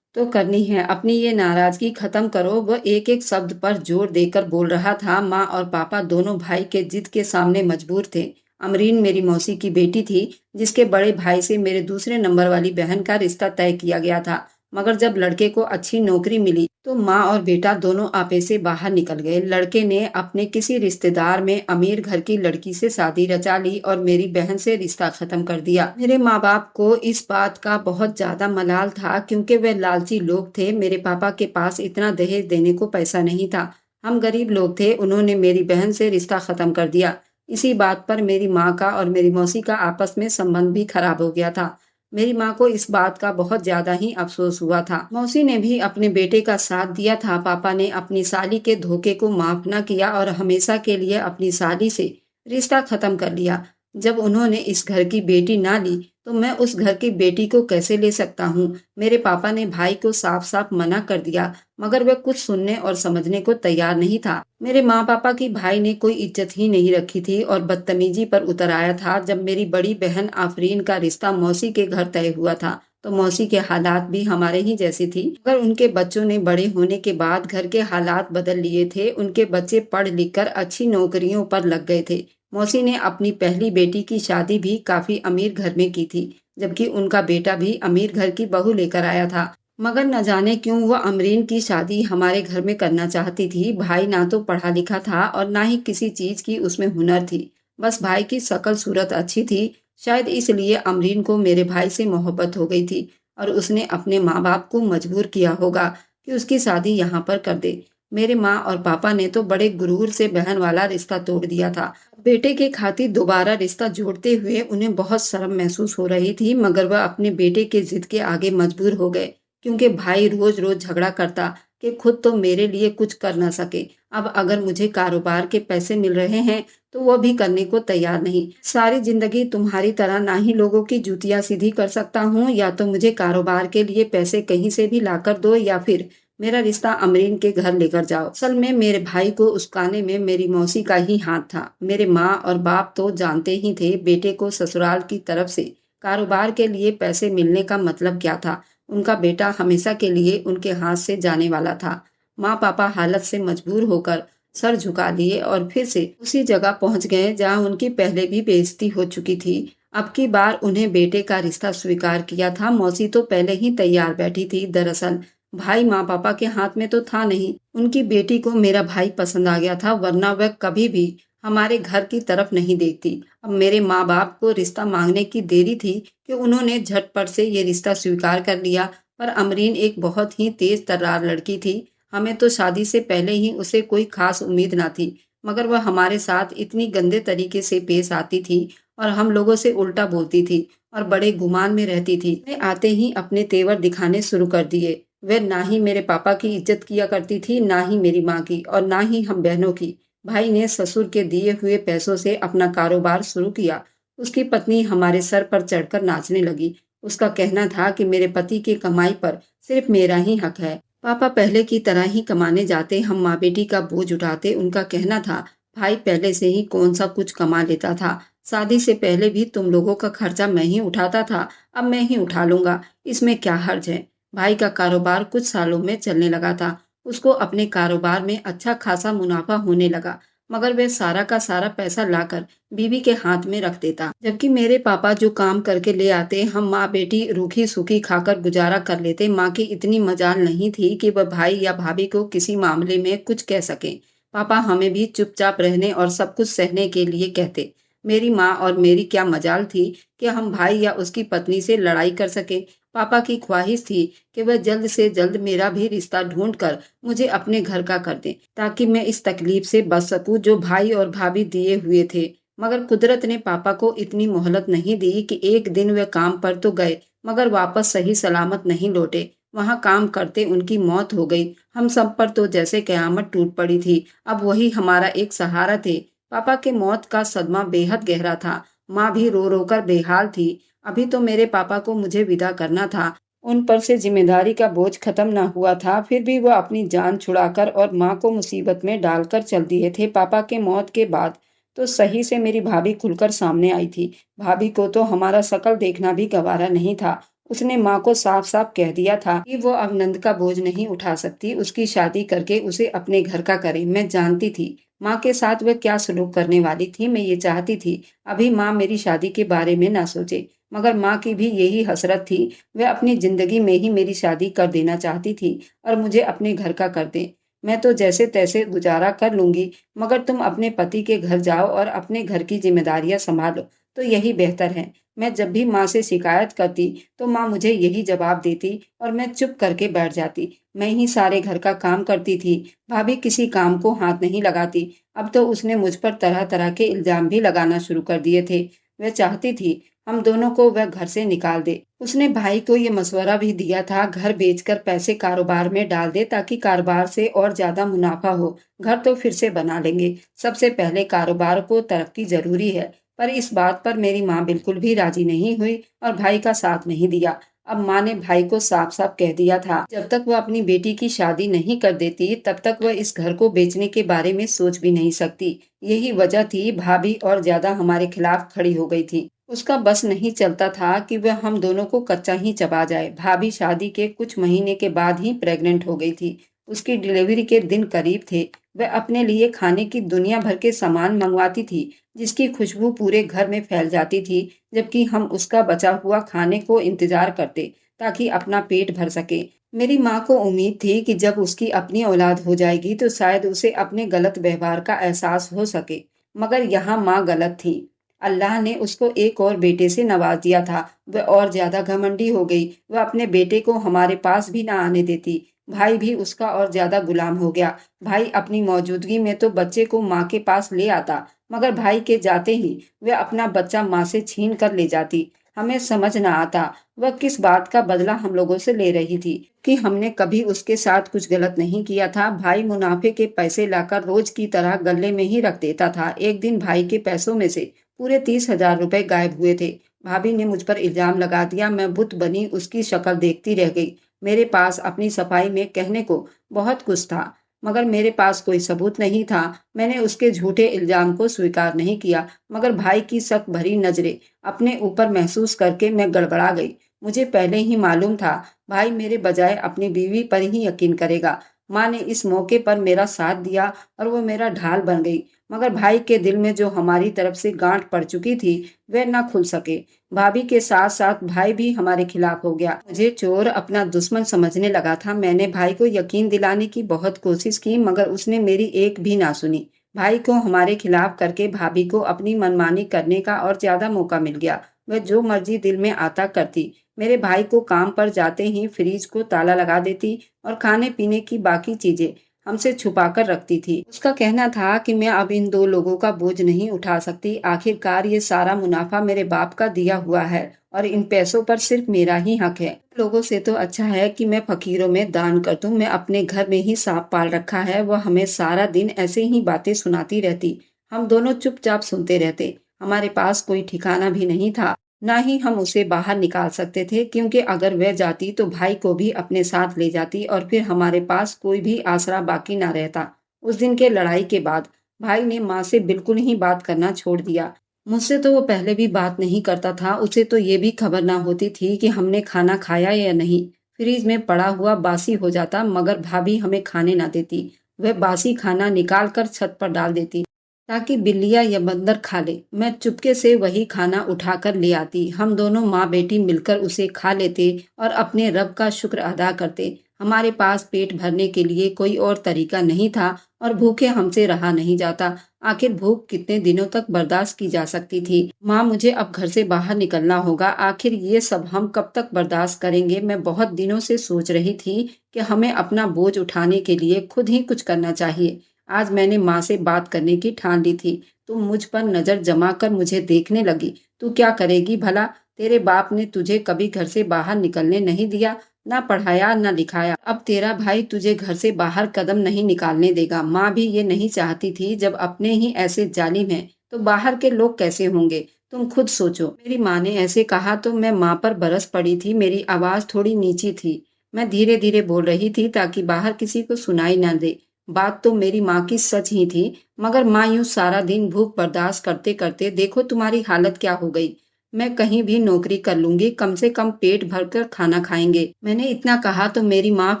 तो करनी है। अपनी ये नाराजगी खत्म करो। वह एक एक शब्द पर जोर देकर बोल रहा था। माँ और पापा दोनों भाई के जिद के सामने मजबूर थे। अमरीन मेरी मौसी की बेटी थी, जिसके बड़े भाई से मेरे दूसरे नंबर वाली बहन का रिश्ता तय किया गया था। मगर जब लड़के को अच्छी नौकरी मिली तो माँ और बेटा दोनों आपे से बाहर निकल गए। लड़के ने अपने किसी रिश्तेदार में अमीर घर की लड़की से शादी रचा ली और मेरी बहन से रिश्ता खत्म कर दिया। मेरे माँ बाप को इस बात का बहुत ज्यादा मलाल था, क्योंकि वे लालची लोग थे। मेरे पापा के पास इतना दहेज देने को पैसा नहीं था। हम गरीब लोग थे, उन्होंने मेरी बहन से रिश्ता खत्म कर दिया। इसी बात पर मेरी माँ का और मेरी मौसी का आपस में संबंध भी खराब हो गया था। मेरी माँ को इस बात का बहुत ज्यादा ही अफसोस हुआ था। मौसी ने भी अपने बेटे का साथ दिया था। पापा ने अपनी साली के धोखे को माफ न किया और हमेशा के लिए अपनी साली से रिश्ता खत्म कर लिया। जब उन्होंने इस घर की बेटी ना ली, तो मैं उस घर की बेटी को कैसे ले सकता हूँ? मेरे पापा ने भाई को साफ-साफ मना कर दिया, मगर वह कुछ सुनने और समझने को तैयार नहीं था। मेरे माँ-पापा की भाई ने कोई इज्जत ही नहीं रखी थी और बदतमीजी पर उतर आया था। जब मेरी बड़ी बहन आफरीन का रिश्ता मौसी के घर तय हुआ था, तो मौसी के हालात भी हमारे ही जैसी थी, मगर उनके बच्चों ने बड़े होने के बाद घर के हालात बदल लिए थे। उनके बच्चे पढ़ लिख कर अच्छी नौकरियों पर लग गए थे। मौसी ने अपनी पहली बेटी की शादी भी काफी अमीर घर में की थी, जबकि उनका बेटा भी अमीर घर की बहू लेकर आया था। मगर न जाने क्यों वह अमरीन की शादी हमारे घर में करना चाहती थी। भाई ना तो पढ़ा लिखा था और ना ही किसी चीज की उसमें हुनर थी। बस भाई की शक्ल सूरत अच्छी थी। शायद इसलिए अमरीन को मेरे भाई से मोहब्बत हो गई थी और उसने अपने माँ बाप को मजबूर किया होगा कि उसकी शादी यहाँ पर कर दे। मेरे माँ और पापा ने तो बड़े गुरूर से बहन वाला रिश्ता तोड़ दिया था। बेटे के खातिर दोबारा रिश्ता जोड़ते हुए उन्हें बहुत शर्म महसूस हो रही थी, मगर वह अपने बेटे के जिद के आगे मजबूर हो गए, क्योंकि भाई रोज रोज झगड़ा करता कि खुद तो मेरे लिए कुछ कर ना सके। अब अगर मुझे कारोबार के पैसे मिल रहे हैं, तो वह भी करने को तैयार नहीं। सारी जिंदगी तुम्हारी तरह ना ही लोगों की जूतियां सीधी कर सकता हूँ, या तो मुझे कारोबार के लिए पैसे कहीं से भी लाकर दो, या फिर मेरा रिश्ता अमरीन के घर लेकर जाओ। असल में मेरे भाई को उस्काने में मेरी मौसी का ही हाथ था। मेरे माँ और बाप तो जानते ही थे बेटे को ससुराल की तरफ से कारोबार के लिए पैसे मिलने का मतलब क्या था। उनका बेटा हमेशा के लिए उनके हाथ से जाने वाला था। माँ पापा हालत से मजबूर होकर सर झुका लिए और फिर से उसी जगह पहुंच गए जहां उनकी पहले भी बेइज्जती हो चुकी थी। अब की बार उन्हें बेटे का रिश्ता स्वीकार किया था। मौसी तो पहले ही तैयार बैठी थी। दरअसल भाई माँ पापा के हाथ में तो था नहीं। उनकी बेटी को मेरा भाई पसंद आ गया था, वरना वह कभी भी हमारे घर की तरफ नहीं देखती। अब मेरे माँ बाप को रिश्ता मांगने की देरी थी कि उन्होंने झटपट से ये रिश्ता स्वीकार कर लिया। पर अमरीन एक बहुत ही तेज तर्रार लड़की थी। हमें तो शादी से पहले ही उसे कोई खास उम्मीद ना थी, मगर वह हमारे साथ इतनी गंदे तरीके से पेश आती थी और हम लोगों से उल्टा बोलती थी और बड़े गुमान में रहती थी। मैं आते ही अपने तेवर दिखाने शुरू कर दिए। वह ना ही मेरे पापा की इज्जत किया करती थी, ना ही मेरी माँ की, और ना ही हम बहनों की। भाई ने ससुर के दिए हुए पैसों से अपना कारोबार शुरू किया। उसकी पत्नी हमारे सर पर चढ़कर नाचने लगी। उसका कहना था कि मेरे पति की कमाई पर सिर्फ मेरा ही हक है। पापा पहले की तरह ही कमाने जाते, हम माँ बेटी का बोझ उठाते। उनका कहना था, भाई पहले से ही कौन सा कुछ कमा लेता था। शादी से पहले भी तुम लोगों का खर्चा मैं ही उठाता था, अब मैं ही उठा लूंगा, इसमें क्या हर्ज है। भाई का कारोबार कुछ सालों में चलने लगा था। उसको अपने कारोबार में अच्छा खासा मुनाफा होने लगा, मगर वह सारा का सारा पैसा लाकर बीवी के हाथ में रख देता। जबकि मेरे पापा जो काम करके ले आते, हम माँ बेटी रूखी सूखी खाकर गुजारा कर लेते। माँ की इतनी मजाल नहीं थी कि वह भाई या भाभी को किसी मामले में कुछ कह सके। पापा हमें भी चुपचाप रहने और सब कुछ सहने के लिए कहते। मेरी माँ और मेरी क्या मजाल थी कि हम भाई या उसकी पत्नी से लड़ाई कर सके। पापा की ख्वाहिश थी कि वह जल्द से जल्द मेरा भी रिश्ता ढूंढ कर मुझे अपने घर का कर दें, ताकि मैं इस तकलीफ से बच सकूं जो भाई और भाभी दिए हुए थे। मगर कुदरत ने पापा को इतनी मोहलत नहीं दी कि एक दिन वे काम पर तो गए, मगर वापस सही सलामत नहीं लौटे। वहां काम करते उनकी मौत हो गई। हम सब पर तो जैसे कयामत टूट पड़ी थी। अब वही हमारा एक सहारा थे। पापा के मौत का सदमा बेहद गहरा था। माँ भी रो रो कर बेहाल थी। अभी तो मेरे पापा को मुझे विदा करना था। उन पर से जिम्मेदारी का बोझ खत्म ना हुआ था, फिर भी वह अपनी जान छुड़ाकर और माँ को मुसीबत में डालकर चल दिए थे। पापा के मौत के बाद तो सही से मेरी भाभी खुलकर सामने आई थी। भाभी को तो हमारा शकल देखना भी गवारा नहीं था। उसने माँ को साफ साफ कह दिया था कि वो अब नंद का बोझ नहीं उठा सकती। उसकी शादी करके उसे अपने घर का करे। मैं जानती थी माँ के साथ वह क्या सलूक करने वाली थी। मैं ये चाहती थी अभी माँ मेरी शादी के बारे में ना सोचे, मगर माँ की भी यही हसरत थी। वह अपनी जिंदगी में ही मेरी शादी कर देना चाहती थी और मुझे अपने घर का कर दे। मैं तो जैसे तैसे गुजारा कर लूंगी, मगर तुम अपने पति के घर जाओ और अपने घर की जिम्मेदारियां संभालो, तो यही बेहतर है। मैं जब भी माँ से शिकायत करती तो माँ मुझे यही जवाब देती और मैं चुप करके बैठ जाती। मैं ही सारे घर का काम करती थी, भाभी किसी काम को हाथ नहीं लगाती। अब तो उसने मुझ पर तरह-तरह के इल्ज़ाम भी लगाना शुरू कर दिए थे। वह चाहती थी हम दोनों को वह घर से निकाल दे। उसने भाई को ये मशवरा भी दिया था घर बेचकर पैसे कारोबार में डाल दे ताकि कारोबार से और ज़्यादा मुनाफा हो। घर तो फिर से बना लेंगे। सबसे पहले कारोबार को तरक्की ज़रूरी है। पर इस बात पर मेरी माँ बिल्कुल भी राज़ी नहीं हुई और भाई का साथ नहीं दिया। अब माँ ने भाई को साफ-साफ कह दिया था, जब तक वह अपनी बेटी की शादी नहीं कर देती, तब तक वह इस घर को बेचने के बारे में सोच भी नहीं सकती। यही वजह थी भाभी और ज़्यादा हमारे खिलाफ खड़ी हो गई थी। उसका बस नहीं चलता था कि वह हम दोनों को कच्चा ही चबा जाए। भाभी शादी के कुछ महीने के बाद ही प्रेग्नेंट हो गई थी। उसकी डिलीवरी के दिन करीब थे। वह अपने लिए खाने की दुनिया भर के सामान मंगवाती थी, जिसकी खुशबू पूरे घर में फैल जाती थी, जबकि हम उसका बचा हुआ खाने को इंतजार करते ताकि अपना पेट भर सके। मेरी माँ को उम्मीद थी कि जब उसकी अपनी औलाद हो जाएगी तो शायद उसे अपने गलत व्यवहार का एहसास हो सके। मगर यहाँ माँ गलत थी। अल्लाह ने उसको एक और बेटे से नवाज दिया था। वह और ज्यादा घमंडी हो गई। वह अपने बेटे को हमारे पास भी ना आने देती। भाई भी उसका और ज्यादा गुलाम हो गया। भाई अपनी मौजूदगी में तो बच्चे को माँ के पास ले आता, मगर भाई के जाते ही वह अपना बच्चा माँ से छीन कर ले जाती। हमें समझ न आता वह किस बात का बदला हम लोगों से ले रही थी कि हमने कभी उसके साथ कुछ गलत नहीं किया था। भाई मुनाफे के पैसे लाकर रोज की तरह गले में ही रख देता था। एक दिन भाई के पैसों में से पूरे 30,000 रुपए गायब हुए थे। भाभी ने मुझ पर इल्जाम लगा दिया। मैं बुत बनी उसकी शक्ल देखती रह गई। मेरे पास अपनी सफाई में कहने को बहुत कुछ था, मगर मेरे पास कोई सबूत नहीं था। मैंने उसके झूठे इल्जाम को स्वीकार नहीं किया, मगर भाई की शक भरी नजरें अपने ऊपर महसूस करके मैं गड़बड़ा गई। मुझे पहले ही मालूम था भाई मेरे बजाय अपनी बीवी पर ही यकीन करेगा। माँ ने इस मौके पर मेरा साथ दिया और वो मेरा ढाल बन गई। मगर भाई के दिल में जो हमारी तरफ से गांठ पड़ चुकी थी वह न खुल सके। भाभी के साथ साथ भाई भी हमारे खिलाफ हो गया। मुझे चोर अपना दुश्मन समझने लगा था। मैंने भाई को यकीन दिलाने की बहुत कोशिश की, मगर उसने मेरी एक भी ना सुनी। भाई को हमारे खिलाफ करके भाभी को अपनी मनमानी करने का और ज्यादा मौका मिल गया। वह जो मर्जी दिल में आता करती। मेरे भाई को काम पर जाते ही फ्रिज को ताला लगा देती और खाने पीने की बाकी चीजें हमसे छुपा कर रखती थी। उसका कहना था कि मैं अब इन दो लोगों का बोझ नहीं उठा सकती। आखिरकार ये सारा मुनाफा मेरे बाप का दिया हुआ है और इन पैसों पर सिर्फ मेरा ही हक है। लोगों से तो अच्छा है कि मैं फकीरों में दान कर दूं। मैं अपने घर में ही सांप पाल रखा है। वह हमें सारा दिन ऐसे ही बातें सुनाती रहती। हम दोनों चुपचाप सुनते रहते। हमारे पास कोई ठिकाना भी नहीं था, ना ही हम उसे बाहर निकाल सकते थे, क्योंकि अगर वह जाती तो भाई को भी अपने साथ ले जाती और फिर हमारे पास कोई भी आसरा बाकी ना रहता। उस दिन के लड़ाई के बाद भाई ने माँ से बिल्कुल ही बात करना छोड़ दिया। मुझसे तो वो पहले भी बात नहीं करता था। उसे तो ये भी खबर ना होती थी कि हमने खाना खाया या नहीं। फ्रिज में पड़ा हुआ बासी हो जाता, मगर भाभी हमें खाने ना देती। वह बासी खाना निकाल कर छत पर डाल देती ताकि बिल्लियाँ या बंदर खा ले। मैं चुपके से वही खाना उठाकर ले आती। हम दोनों माँ बेटी मिलकर उसे खा लेते और अपने रब का शुक्र अदा करते। हमारे पास पेट भरने के लिए कोई और तरीका नहीं था और भूखे हमसे रहा नहीं जाता। आखिर भूख कितने दिनों तक बर्दाश्त की जा सकती थी। माँ मुझे अब घर से बाहर निकलना होगा। आखिर ये सब हम कब तक बर्दाश्त करेंगे। मैं बहुत दिनों से सोच रही थी कि हमें अपना बोझ उठाने के लिए खुद ही कुछ करना चाहिए। आज मैंने माँ से बात करने की ठान ली थी। तुम मुझ पर नजर जमा कर मुझे देखने लगी। तू क्या करेगी भला? तेरे बाप ने तुझे कभी घर से बाहर निकलने नहीं दिया, ना पढ़ाया ना लिखाया। अब तेरा भाई तुझे घर से बाहर कदम नहीं निकालने देगा। माँ भी ये नहीं चाहती थी। जब अपने ही ऐसे जालिम हैं तो बाहर के लोग कैसे होंगे? तुम खुद सोचो। मेरी माँ ने ऐसे कहा तो मैं माँ पर बरस पड़ी थी। मेरी आवाज थोड़ी नीची थी। मैं धीरे धीरे बोल रही थी ताकि बाहर किसी को सुनाई न दे। बात तो मेरी माँ की सच ही थी, मगर माँ यूं सारा दिन भूख बर्दाश्त करते करते देखो तुम्हारी हालत क्या हो गई। मैं कहीं भी नौकरी कर लूंगी, कम से कम पेट भरकर खाना खाएंगे। मैंने इतना कहा तो मेरी माँ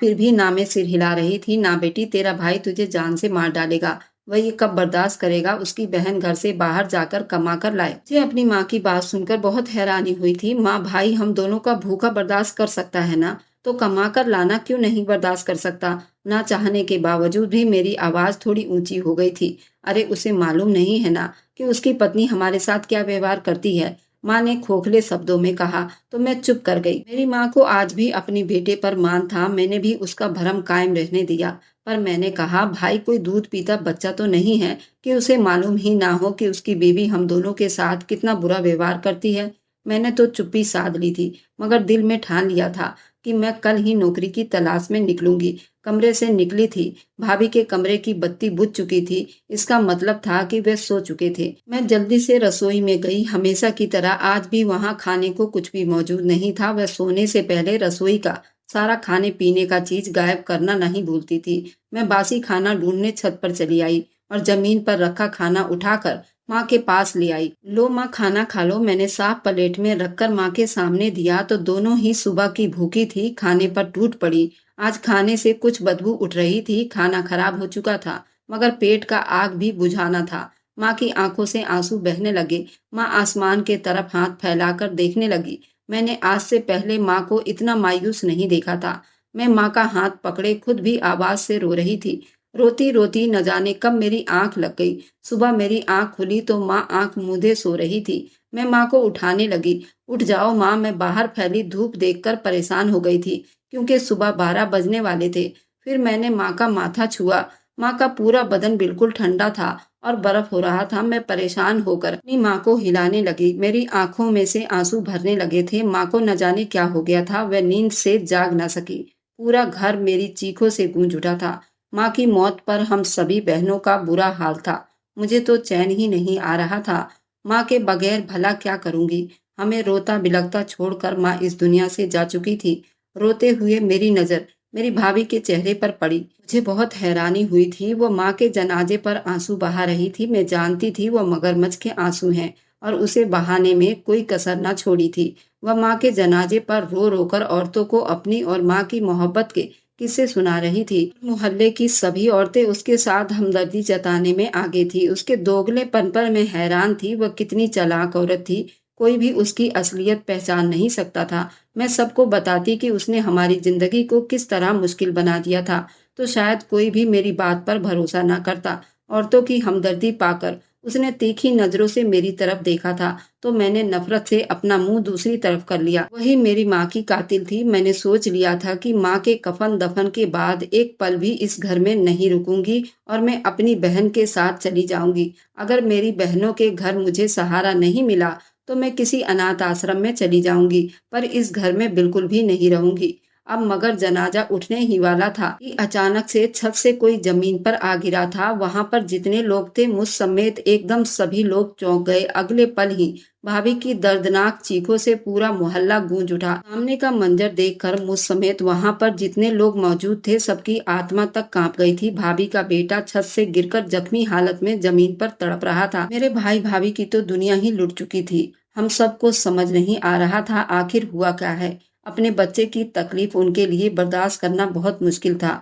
फिर भी ना में सिर हिला रही थी। ना बेटी, तेरा भाई तुझे जान से मार डालेगा। वह ये कब बर्दाश्त करेगा? उसकी बहन घर से बाहर जाकर कमा कर लाए। मुझे अपनी माँ की बात सुनकर बहुत हैरानी हुई थी। माँ, भाई हम दोनों का भूखा बर्दाश्त कर सकता है ना, तो कमा कर लाना क्यों नहीं बर्दाश्त कर सकता? ना चाहने के बावजूद भी मेरी आवाज थोड़ी ऊंची हो गई थी। अरे उसे मालूम नहीं है ना कि उसकी पत्नी हमारे साथ क्या व्यवहार करती है। माँ ने खोखले शब्दों में कहा तो मैं चुप कर गई। मेरी माँ को आज भी अपने बेटे पर मान था। मैंने भी उसका भरम कायम रहने दिया। पर मैंने कहा, भाई कोई दूध पीता बच्चा तो नहीं है कि उसे मालूम ही ना हो कि उसकी बीवी हम दोनों के साथ कितना बुरा व्यवहार करती है। मैंने तो चुप्पी साध ली थी, मगर दिल में ठान लिया था कि मैं कल ही नौकरी की तलाश में निकलूंगी। कमरे से निकली थी, भाभी के कमरे की बत्ती बुझ चुकी थी। इसका मतलब था कि वे सो चुके थे। मैं जल्दी से रसोई में गई। हमेशा की तरह आज भी वहां खाने को कुछ भी मौजूद नहीं था। वह सोने से पहले रसोई का सारा खाने पीने का चीज गायब करना नहीं भूलती थी। मैं बासी खाना ढूंढने छत पर चली आई और जमीन पर रखा खाना उठाकर माँ के पास ले आई। लो माँ, खाना खा लो। मैंने साफ प्लेट में रखकर माँ के सामने दिया तो दोनों ही सुबह की भूखी थी, खाने पर टूट पड़ी। आज खाने से कुछ बदबू उठ रही थी। खाना खराब हो चुका था, मगर पेट का आग भी बुझाना था। माँ की आंखों से आंसू बहने लगे। माँ आसमान के तरफ हाथ फैलाकर देखने लगी। मैंने आज से पहले माँ को इतना मायूस नहीं देखा था। मैं माँ का हाथ पकड़े खुद भी आवाज से रो रही थी। रोती रोती न जाने कब मेरी आंख लग गई। सुबह मेरी आंख खुली तो माँ आंख मूंदे सो रही थी। मैं माँ को उठाने लगी। उठ जाओ माँ। मैं बाहर फैली धूप देखकर परेशान हो गई थी, क्योंकि सुबह 12 बजने वाले थे। फिर मैंने माँ का माथा छुआ। माँ का पूरा बदन बिल्कुल ठंडा था और बर्फ हो रहा था। मैं परेशान होकर अपनी माँ को हिलाने लगी। मेरी आंखों में से आंसू भरने लगे थे। माँ को न जाने क्या हो गया था, वह नींद से जाग न सकी। पूरा घर मेरी चीखों से गूंज उठा था। माँ की मौत पर हम सभी बहनों का बुरा हाल था। मुझे तो चैन ही नहीं आ रहा था। माँ के बगैर भला क्या करूंगी। हमें रोता बिलखता छोड़कर माँ इस दुनिया से जा चुकी थी। रोते हुए मेरी नजर मेरी भाभी के चेहरे पर पड़ी। मुझे बहुत हैरानी हुई थी। वो माँ के जनाजे पर आंसू बहा रही थी। मैं जानती थी वो मगरमच्छ के आंसू हैं और उसे बहाने में कोई कसर न छोड़ी थी। वह माँ के जनाजे पर रो रोकर औरतों को अपनी और माँ की मोहब्बत के किस्से सुना रही थी। मोहल्ले की सभी औरतें उसके साथ हमदर्दी जताने में आगे थी। उसके दोगलेपन पर मैं हैरान थी। वह कितनी चालाक औरत थी। कोई भी उसकी असलियत पहचान नहीं सकता था। मैं सबको बताती कि उसने हमारी जिंदगी को किस तरह मुश्किल बना दिया था, तो शायद कोई भी मेरी बात पर भरोसा न करता। औरतों की हमदर्दी पाकर उसने तीखी नजरों से मेरी तरफ देखा था, तो मैंने नफरत से अपना मुंह दूसरी तरफ कर लिया। वही मेरी माँ की कातिल थी। मैंने सोच लिया था कि माँ के कफन दफन के बाद एक पल भी इस घर में नहीं रुकूंगी और मैं अपनी बहन के साथ चली जाऊंगी। अगर मेरी बहनों के घर मुझे सहारा नहीं मिला तो मैं किसी अनाथ आश्रम में चली जाऊंगी, पर इस घर में बिल्कुल भी नहीं रहूंगी। अब मगर जनाजा उठने ही वाला था कि अचानक से छत से कोई जमीन पर आ गिरा था। वहां पर जितने लोग थे, मुझ समेत एकदम सभी लोग चौंक गए। अगले पल ही भाभी की दर्दनाक चीखों से पूरा मोहल्ला गूंज उठा। सामने का मंजर देखकर मुझ समेत वहां पर जितने लोग मौजूद थे, सबकी आत्मा तक कांप गई थी। भाभी का बेटा छत से गिरकर जख्मी हालत में जमीन पर तड़प रहा था। मेरे भाई भाभी की तो दुनिया ही लुट चुकी थी। हम सबको समझ नहीं आ रहा था आखिर हुआ क्या है। अपने बच्चे की तकलीफ उनके लिए बर्दाश्त करना बहुत मुश्किल था।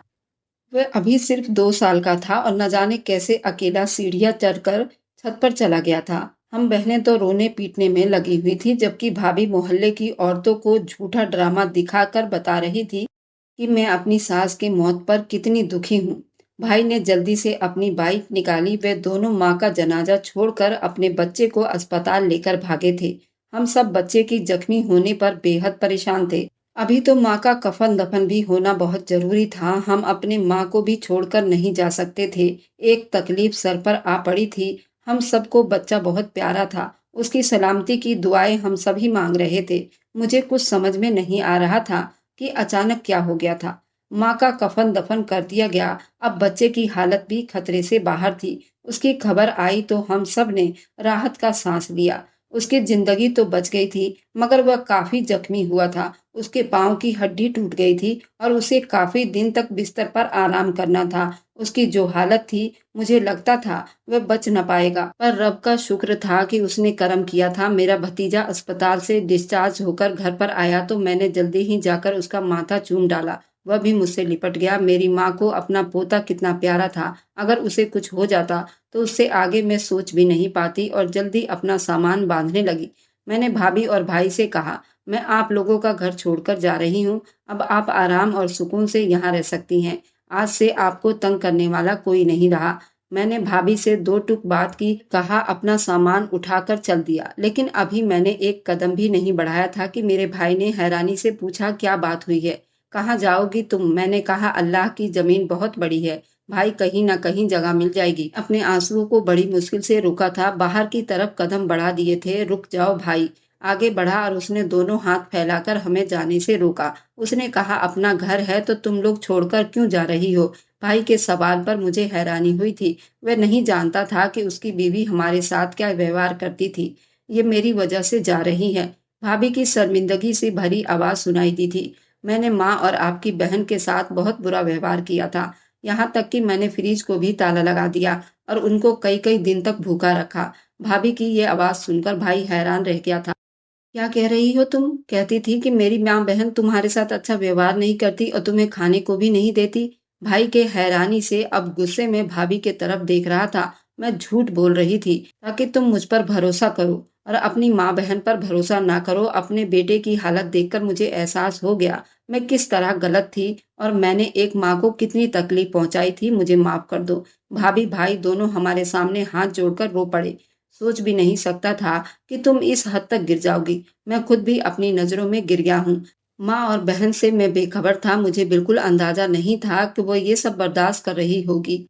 वह अभी सिर्फ 2 साल का था और न जाने कैसे अकेला सीढ़ियां चढ़कर छत पर चला गया था। हम बहनें तो रोने पीटने में लगी हुई थी, जबकि भाभी मोहल्ले की औरतों को झूठा ड्रामा दिखाकर बता रही थी कि मैं अपनी सास की मौत पर कितनी दुखी हूँ। भाई ने जल्दी से अपनी बाइक निकाली। वे दोनों माँ का जनाजा छोड़कर अपने बच्चे को अस्पताल लेकर भागे थे। हम सब बच्चे की जख्मी होने पर बेहद परेशान थे। अभी तो माँ का कफन दफन भी होना बहुत जरूरी था। हम अपने माँ को भी छोड़कर नहीं जा सकते थे। एक तकलीफ सर पर आ पड़ी थी। हम सबको बच्चा बहुत प्यारा था। उसकी सलामती की दुआएं हम सभी मांग रहे थे। मुझे कुछ समझ में नहीं आ रहा था कि अचानक क्या हो गया था। माँ का कफन दफन कर दिया गया। अब बच्चे की हालत भी खतरे से बाहर थी। उसकी खबर आई तो हम सब ने राहत का सांस लिया। उसकी जिंदगी तो बच गई थी, मगर वह काफी जख्मी हुआ था। उसके पाँव की हड्डी टूट गई थी और उसे काफी दिन तक बिस्तर पर आराम करना था। उसकी जो हालत थी, मुझे लगता था वह बच न पाएगा, पर रब का शुक्र था कि उसने कर्म किया था। मेरा भतीजा अस्पताल से डिस्चार्ज होकर घर पर आया तो मैंने जल्दी ही जाकर उसका माथा चूम डाला। वह भी मुझसे लिपट गया। मेरी माँ को अपना पोता कितना प्यारा था। अगर उसे कुछ हो जाता तो उससे आगे मैं सोच भी नहीं पाती और जल्दी अपना सामान बांधने लगी। मैंने भाभी और भाई से कहा, मैं आप लोगों का घर छोड़कर जा रही हूँ। अब आप आराम और सुकून से यहाँ रह सकती हैं। आज से आपको तंग करने वाला कोई नहीं रहा। मैंने भाभी से दो टूक बात की, कहा अपना सामान उठाकर चल दिया। लेकिन अभी मैंने एक कदम भी नहीं बढ़ाया था कि मेरे भाई ने हैरानी से पूछा, क्या बात हुई है? कहाँ जाओगी तुम? मैंने कहा, अल्लाह की जमीन बहुत बड़ी है भाई, कहीं ना कहीं जगह मिल जाएगी। अपने आंसुओं को बड़ी मुश्किल से रोका था, बाहर की तरफ कदम बढ़ा दिए थे। रुक जाओ भाई। आगे बढ़ा और उसने दोनों हाथ फैलाकर हमें जाने से रोका। उसने कहा, अपना घर है तो तुम लोग छोड़कर क्यों जा रही हो? भाई के सवाल पर मुझे हैरानी हुई थी। वह नहीं जानता था कि उसकी बीवी हमारे साथ क्या व्यवहार करती थी। ये मेरी वजह से जा रही है। भाभी की शर्मिंदगी से भरी आवाज सुनाई दी थी। मैंने माँ और आपकी बहन के साथ बहुत बुरा व्यवहार किया था। यहाँ तक कि मैंने फ्रिज को भी ताला लगा दिया और उनको कई कई दिन तक भूखा रखा। भाभी की ये आवाज सुनकर भाई हैरान रह गया था। क्या कह रही हो तुम? कहती थी कि मेरी माँ बहन तुम्हारे साथ अच्छा व्यवहार नहीं करती और तुम्हें खाने को भी नहीं देती। भाई के हैरानी से अब गुस्से में भाभी के तरफ देख रहा था। मैं झूठ बोल रही थी ताकि तुम मुझ पर भरोसा करो और अपनी माँ बहन पर भरोसा ना करो। अपने बेटे की हालत देखकर मुझे एहसास हो गया मैं किस तरह गलत थी और मैंने एक माँ को कितनी तकलीफ पहुंचाई थी। मुझे माफ कर दो। भाभी भाई दोनों हमारे सामने हाथ जोड़कर रो पड़े। सोच भी नहीं सकता था कि तुम इस हद तक गिर जाओगी। मैं खुद भी अपनी नज़रों में गिर गया हूँ। माँ और बहन से मैं बेखबर था। मुझे बिल्कुल अंदाजा नहीं था कि वो ये सब बर्दाश्त कर रही होगी।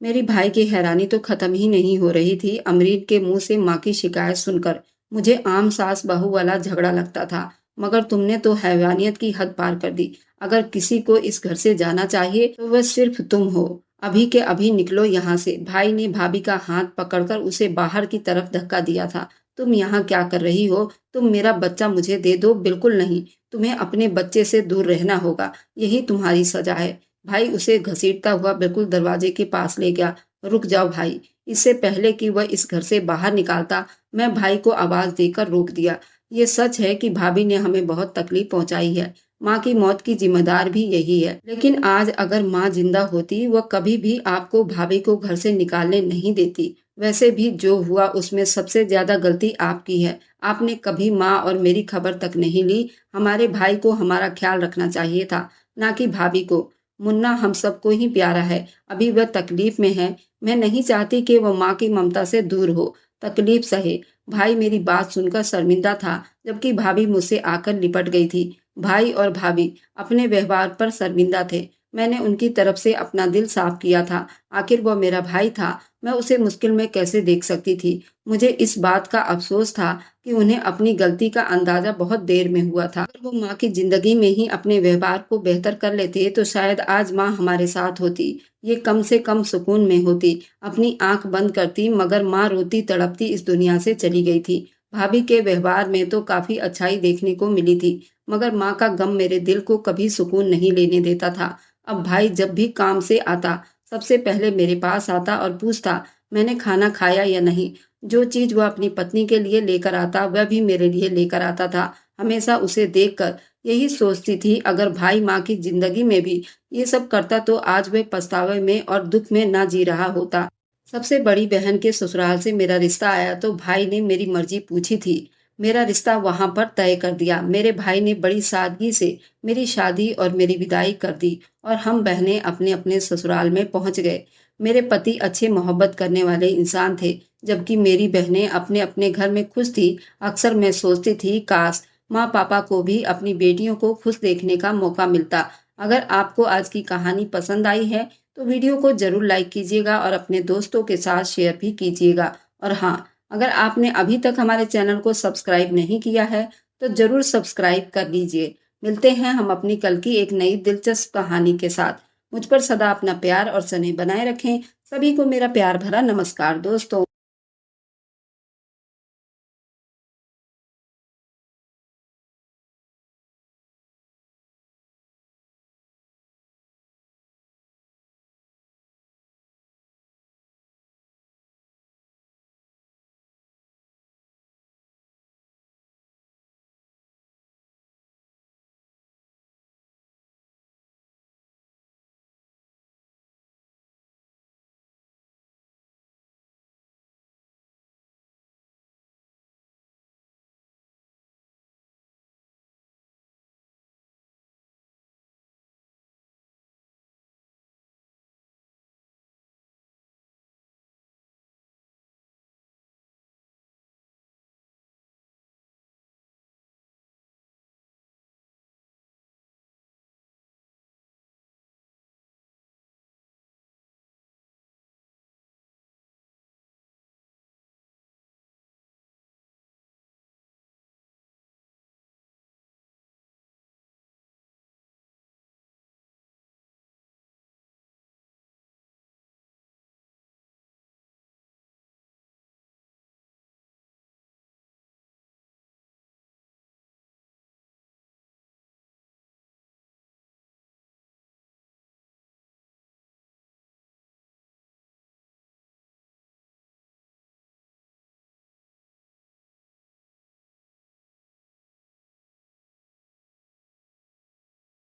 मेरी भाई की हैरानी तो खत्म ही नहीं हो रही थी। अमरीन के मुंह से माँ की शिकायत सुनकर मुझे आम सास बहू वाला झगड़ा लगता था। मगर तुमने तो हैवानियत की हद पार कर दी। अगर किसी को इस घर से जाना चाहिए तो वह सिर्फ तुम हो। अभी के अभी निकलो यहाँ से। भाई ने भाभी का हाथ पकड़कर उसे बाहर की तरफ धक्का दिया था। तुम यहाँ क्या कर रही हो? तुम मेरा बच्चा मुझे दे दो। बिल्कुल नहीं। तुम्हें अपने बच्चे से दूर रहना होगा। यही तुम्हारी सजा है। भाई उसे घसीटता हुआ बिल्कुल दरवाजे के पास ले गया। रुक जाओ भाई। इससे पहले कि वह इस घर से बाहर निकालता, मैं भाई को आवाज देकर रोक दिया। ये सच है कि भाभी ने हमें बहुत तकलीफ पहुंचाई है। माँ की मौत की जिम्मेदार भी यही है। लेकिन आज अगर माँ जिंदा होती, वह कभी भी आपको भाभी को घर से निकालने नहीं देती। वैसे भी जो हुआ उसमें सबसे ज्यादा गलती आपकी है। आपने कभी माँ और मेरी खबर तक नहीं ली। हमारे भाई को हमारा ख्याल रखना चाहिए था, ना कि भाभी को। मुन्ना हम सबको ही प्यारा है। अभी वह तकलीफ में है। मैं नहीं चाहती कि वह माँ की ममता से दूर हो, तकलीफ सहे। भाई मेरी बात सुनकर शर्मिंदा था, जबकि भाभी मुझसे आकर लिपट गई थी। भाई और भाभी अपने व्यवहार पर शर्मिंदा थे। मैंने उनकी तरफ से अपना दिल साफ किया था। आखिर वह मेरा भाई था। मैं उसे मुश्किल में कैसे देख सकती थी? मुझे इस बात का अफसोस था कि उन्हें अपनी गलती का अंदाजा बहुत देर में हुआ था। अगर वो माँ की जिंदगी में ही अपने व्यवहार को बेहतर कर लेते तो शायद आज माँ हमारे साथ होती। ये कम से कम सुकून में होती। अपनी आंख बंद करती, मगर माँ रोती तड़पती इस दुनिया से चली गई थी। भाभी के व्यवहार में तो काफी अच्छाई देखने को मिली थी, मगर माँ का गम मेरे दिल को कभी सुकून नहीं लेने देता था। अब भाई जब भी काम से आता, सबसे पहले मेरे पास आता और पूछता, मैंने खाना खाया या नहीं। जो चीज वह अपनी पत्नी के लिए लेकर आता, वह भी मेरे लिए लेकर आता था। हमेशा उसे देखकर यही सोचती थी, अगर भाई माँ की जिंदगी में भी ये सब करता तो आज वह पछतावे में और दुख में ना जी रहा होता। सबसे बड़ी बहन के ससुराल से मेरा रिश्ता आया तो भाई ने मेरी मर्जी पूछी थी। मेरा रिश्ता वहां पर तय कर दिया। मेरे भाई ने बड़ी सादगी से मेरी शादी और मेरी विदाई कर दी और हम बहनें अपने अपने ससुराल में पहुंच गए। मेरे पति अच्छे मोहब्बत करने वाले इंसान थे, जबकि मेरी बहनें अपने अपने घर में खुश थी। अक्सर मैं सोचती थी, काश माँ पापा को भी अपनी बेटियों को खुश देखने का मौका मिलता। अगर आपको आज की कहानी पसंद आई है तो वीडियो को जरूर लाइक कीजिएगा और अपने दोस्तों के साथ शेयर भी कीजिएगा। और हाँ, अगर आपने अभी तक हमारे चैनल को सब्सक्राइब नहीं किया है तो जरूर सब्सक्राइब कर लीजिए। मिलते हैं हम अपनी कल की एक नई दिलचस्प कहानी के साथ। मुझ पर सदा अपना प्यार और स्नेह बनाए रखें। सभी को मेरा प्यार भरा नमस्कार दोस्तों।